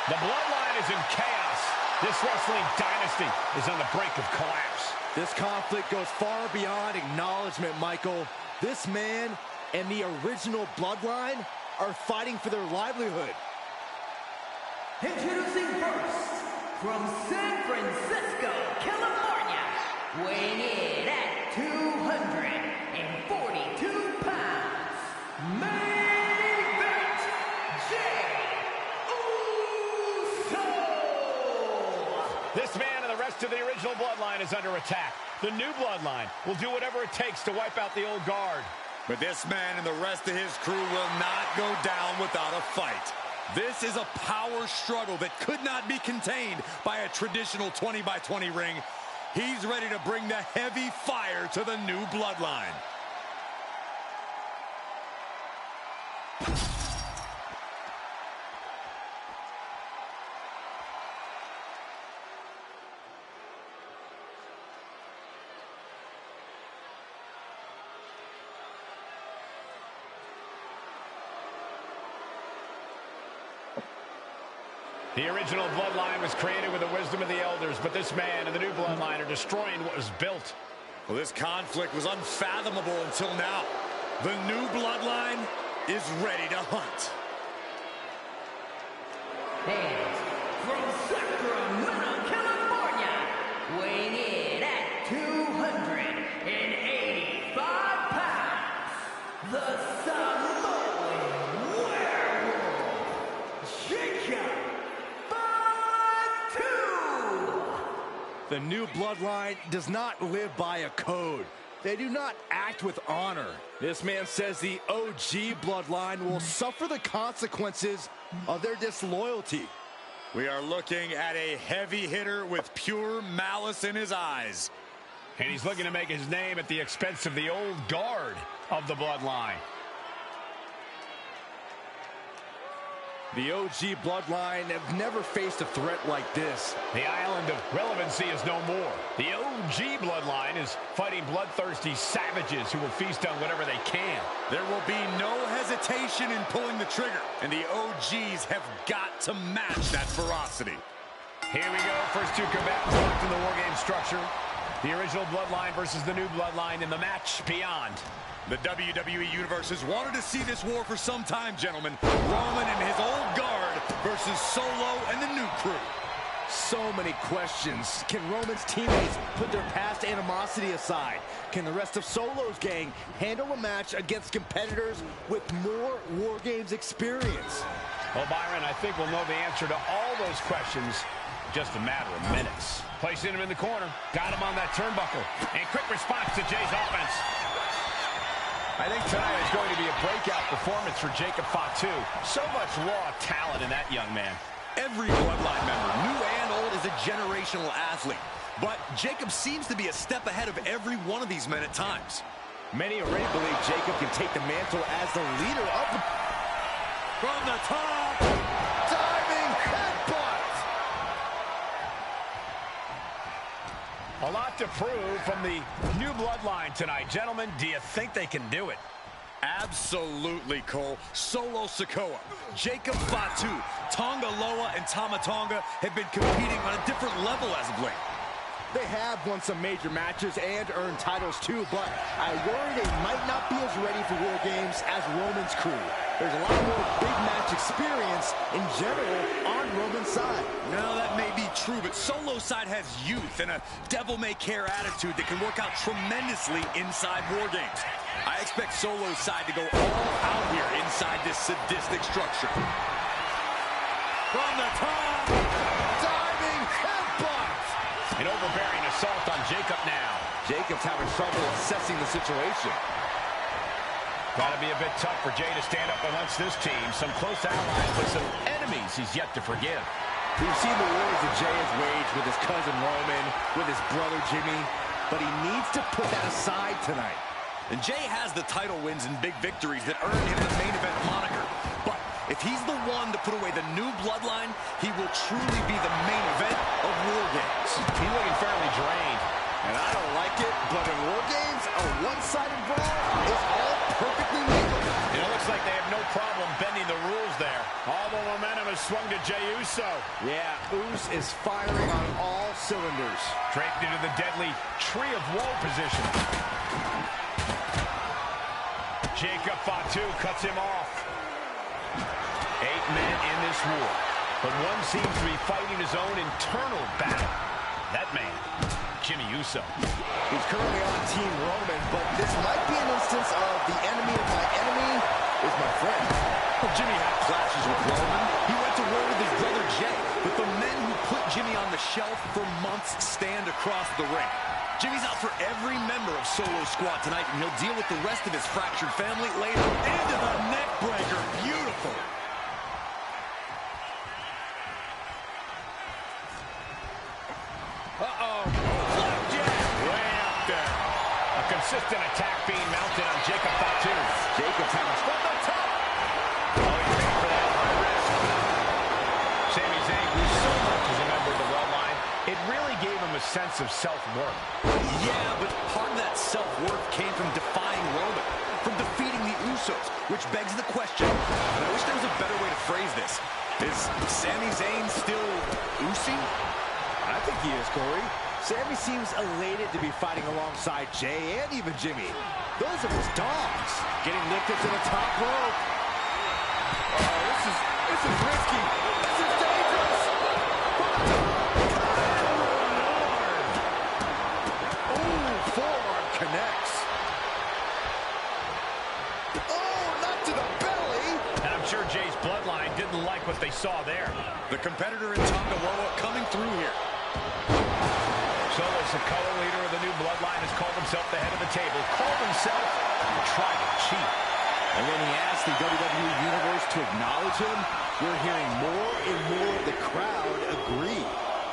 The bloodline is in chaos. This wrestling dynasty is on the brink of collapse. This conflict goes far beyond acknowledgement, Michael. This man and the original bloodline are fighting for their livelihood. Introducing first, from San Francisco, California, weighing in at 242 pounds, main event, Jey Uso! This man and the rest of the original bloodline is under attack. The new bloodline will do whatever it takes to wipe out the old guard. But this man and the rest of his crew will not go down without a fight. This is a power struggle that could not be contained by a traditional 20-by-20 ring. He's ready to bring the heavy fire to the new bloodline. The original bloodline was created with the wisdom of the elders, but this man and the new bloodline are destroying what was built. Well, this conflict was unfathomable until now. The new bloodline is ready to hunt. And from Sacramento, California, weighing in at 285 pounds, the Samoan Werewolf, Jacob Fatu! The new bloodline does not live by a code. They do not act with honor. This man says the OG bloodline will suffer the consequences of their disloyalty. We are looking at a heavy hitter with pure malice in his eyes. And he's looking to make his name at the expense of the old guard of the bloodline. The OG bloodline have never faced a threat like this. The island of relevancy is no more. The OG bloodline is fighting bloodthirsty savages who will feast on whatever they can. There will be no hesitation in pulling the trigger, and the OGs have got to match that ferocity. Here we go. First two combatants locked in the War Game structure. The original bloodline versus the new bloodline in the match beyond. The WWE Universe has wanted to see this war for some time, gentlemen. Roman and his old guard versus Solo and the new crew. So many questions. Can Roman's teammates put their past animosity aside? Can the rest of Solo's gang handle a match against competitors with more War Games experience? Well, Byron, I think we'll know the answer to all those questions in just a matter of minutes. Placing him in the corner. Got him on that turnbuckle. And quick response to Jey's offense. I think tonight is going to be a breakout performance for Jacob Fatu. So much raw talent in that young man. Every bloodline member, new and old, is a generational athlete. But Jacob seems to be a step ahead of every one of these men at times. Many already believe Jacob can take the mantle as the leader of the... From the top! Diving headbutt! A lot to prove from the new bloodline tonight. Gentlemen, do you think they can do it? Absolutely, Cole. Solo Sikoa, Jacob Fatu, Tonga Loa, and Tama Tonga have been competing on a different level as of late. They have won some major matches and earned titles too, but I worry they might not be as ready for War Games as Roman's crew. There's a lot more big match experience in general on Roman's side. No, that may be true, but Solo's side has youth and a devil-may-care attitude that can work out tremendously inside War Games. I expect Solo's side to go all out here inside this sadistic structure. From the top, Diving headbutt! An overbearing assault on Jacob now. Jacob's having trouble assessing the situation. Gotta be a bit tough for Jey to stand up amongst this team. Some close allies, but some enemies he's yet to forgive. We've seen the wars that Jey has waged with his cousin Roman, with his brother Jimmy, but he needs to put that aside tonight. And Jey has the title wins and big victories that earned him the main event moniker. But if he's the one to put away the new bloodline, he will truly be the main event of War Games. He's looking fairly drained. And I don't like it, but in War Games, a one-sided brawl is all perfectly legal. It looks like they have no problem bending the rules there. All the momentum is has swung to Jey Uso. Yeah, Uso is firing on all cylinders. Draped into the deadly Tree of Woe position. Jacob Fatu cuts him off. 8 men in this war, but one seems to be fighting his own internal battle. That man, Jimmy Uso. He's currently on Team Roman, but this might be an instance of the enemy of my enemy is my friend. Well, Jimmy had clashes with Roman. He went to war with his brother Jey, but the men who put Jimmy on the shelf for months stand across the ring. Jimmy's out for every member of Solo Squad tonight, and he'll deal with the rest of his fractured family later. Into the neck breaker. Beautiful. Uh-oh. Flapjack. Way up there. A consistent attack being mounted on Jacob Fatu. Jacob's having from the top. Oh, he's paying for that high risk. Sami Zayn grew so much as a member of the Bloodline, it really gave him a sense of self-worth. Yeah, but part of that self-worth came from defying Roman, from defeating the Usos, which begs the question, and I wish there was a better way to phrase this. Is Sami Zayn still Usi? I think he is, Corey. Sami seems elated to be fighting alongside Jey and even Jimmy. Those are his dogs. Getting lifted to the top rope. Oh, this is risky. This is dangerous. Oh, forearm connects. Oh, not to the belly. And I'm sure Jay's Bloodline didn't like what they saw there. The competitor in Tonga Loa coming through here. Solo Sikoa, leader of the new Bloodline, has called himself the head of the table, called himself Tribal Chief. And when he asked the WWE Universe to acknowledge him, we're hearing more and more of the crowd agree.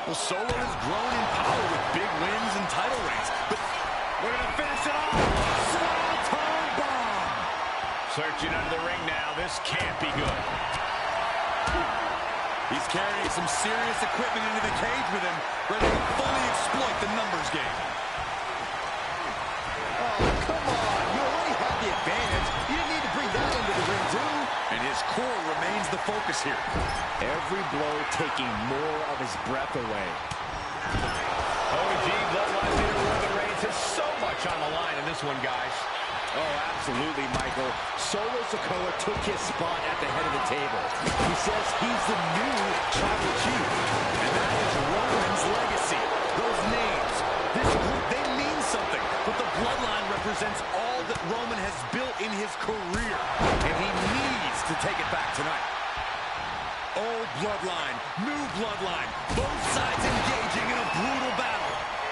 Well, Solo has grown in power with big wins and title reigns, but we're going to finish it off. Swanton bomb. Searching under the ring now. This can't be good. He's carrying some serious equipment into the cage with him, ready to fully exploit the numbers game. Oh, come on. You already had the advantage. You didn't need to bring that into the ring, too. And his core remains the focus here. Every blow taking more of his breath away. OG Bloodline leader Roman Reigns has so much on the line in this one, guys. Oh, absolutely, Michael. Solo Sikoa took his spot at the head of the table. He says he's the new Tribal Chief. And that is Roman's legacy. Those names, this group, they mean something. But the Bloodline represents all that Roman has built in his career. And he needs to take it back tonight. Old Bloodline, new Bloodline. Both sides engaging in a brutal battle.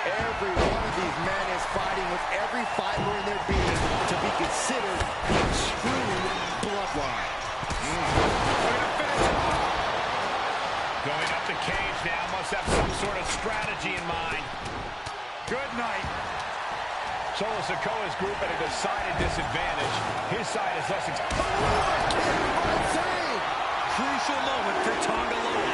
Every one of these men is fighting with every fiber in their being to be considered a true bloodline. Going up the cage now, must have some sort of strategy in mind. Good night. Solo Sikoa's group at a decided disadvantage. His side is less Crucial moment for Tonga Loa.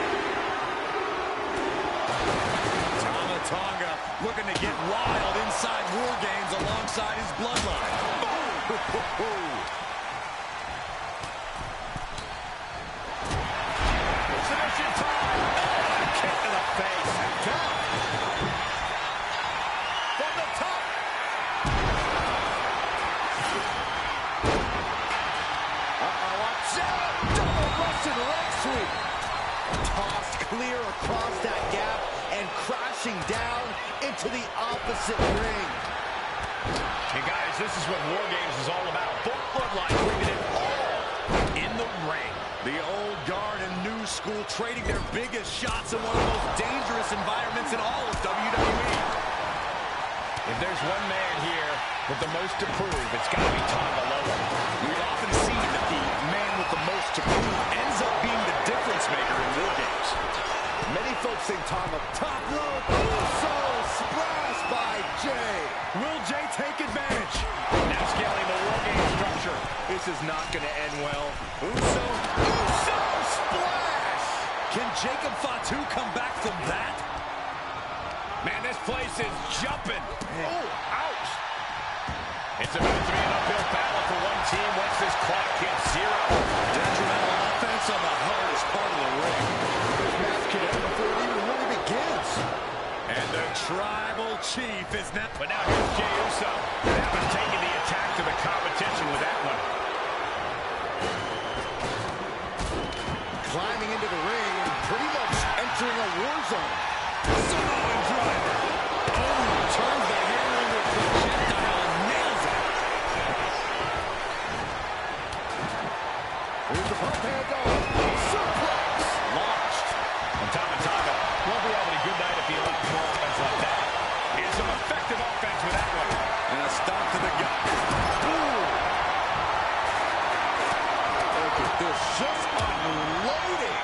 Tonga looking to get wild inside War Games alongside his Bloodline. Submission time. Kick to the face. Down. From the top. Watch out! Double Russian leg sweep. Tossed clear across that gap and crashing down into the opposite ring. Hey guys, this is what War Games is all about. Both Bloodlines bringing it all in the ring. The old guard and new school trading their biggest shots in one of the most dangerous environments in all of WWE. If there's one man here with the most to prove, it's got to be Tonga Loa. We've often seen that the man with the most to prove ends up being the difference maker in War Games. Many folks think Tonga top rope. Uso splash by Jey. Will Jey take advantage? Now scaling the War Games structure. This is not going to end well. Uso splash. Can Jacob Fatu come back from that? Man, this place is jumping. Oh, ouch. It's about to be an uphill battle for one team once this clock hits 0. Detrimental offense on the hardest part of the ring. now. But now here's Jey Uso. That was taking the attack to the competition with that one. Climbing into the ring and pretty much entering a war zone. Samoan driver. Oh, turns the hammer into a projectile and nails it. Here's the pump handle. Suplex. Launched. And Tama won't be having a good night if he allows more offense like that. And some effective offense with that one. And a stop to the gut. Look at this. Just unloading.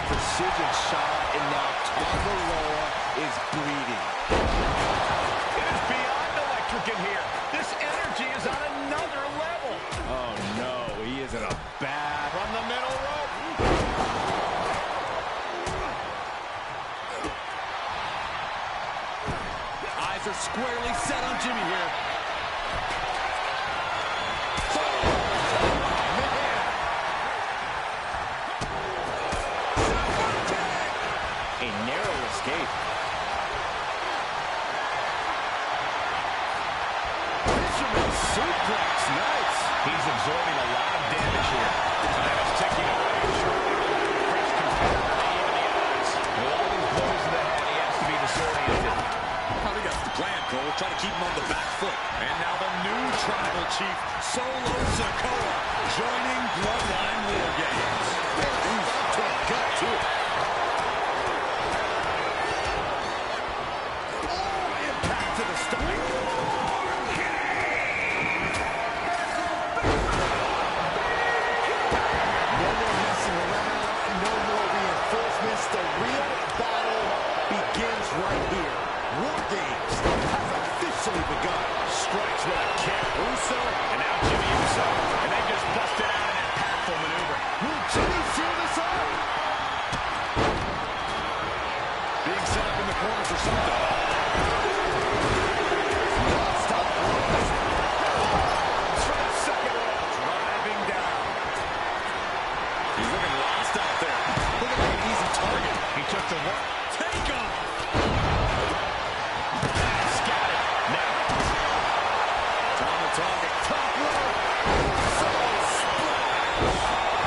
Precision shot, and now Tama Loa is bleeding. It is beyond electric in here. This energy is on another level. Oh, no. He is in a bad... From the middle rope. Eyes are squarely set on Jimmy here. A narrow escape. Fisherman suplex. Nice. He's absorbing a lot of damage here. Time is ticking away. Fresh competitor, even the odds. With all these blows to the head, he has to be disoriented. I think that's the plan, Cole. Try to keep him on the back foot. And now the new tribal chief, Solo Sikoa, joining Bloodline War Games. He's to a gut, too. Oh, impact to the stomach. No more messing around. No more reinforcements. The real battle begins right here. War Games has officially begun. Strikes with a kick. Uso, and now Jimmy Uso. And they just busted out in that powerful maneuver. Will Jimmy seal this up? Being set up in the corner for something. Stop. Second row, driving down. He's looking lost out there. Looking like an easy target. He took the work. Take him. Scattered. Now. Tama Tonga. Top rope. Splash.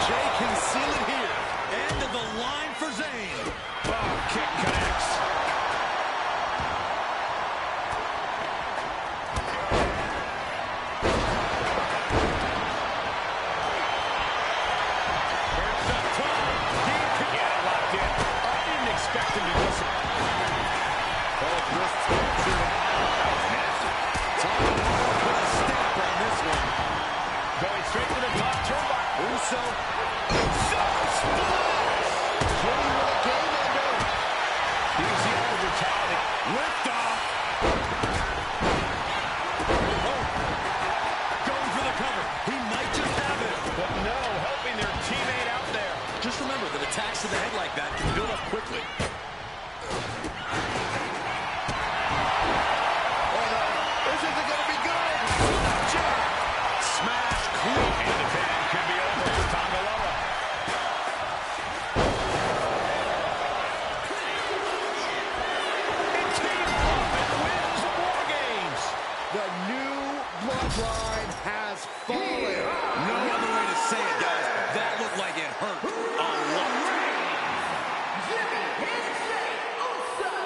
Jay can seal it here. End of the line for Zayn. Oh, kick connects. Here's the top. He can get it locked in. I didn't expect him to do this. Both wrists catching it. That was nasty. Tama put a stamp on this one. Going straight to the top turnbuckle. Uso. Jimmy with a game ender. He's the end of brutality. Lift off. Oh. Going for the cover. He might just have it. But no, helping their teammate out there. Just remember that attacks to the head like that can build up quickly. Oh no, this isn't going to be good. Jab. Smash clean. And the tag could be over for Tama Loa. And Team Profit wins War Games. The new bloodline has fallen. No other way to say it, guys. That looked like it hurt a lot. Jimmy Handshake Uso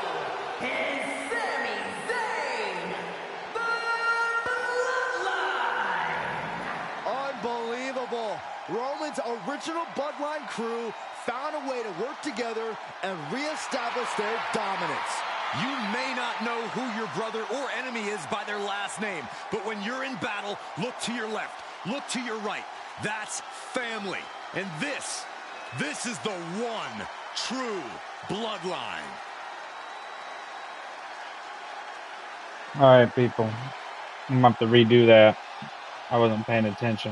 and Sami Zayn, the Bloodline. Unbelievable. Roman's original bloodline crew found a way to work together and reestablish their dominance. You may not know who your brother or enemy is by their last name, but when you're in battle, look to your left, look to your right. That's family. And this is the one true bloodline. All right, people. I'm going to have to redo that. I wasn't paying attention.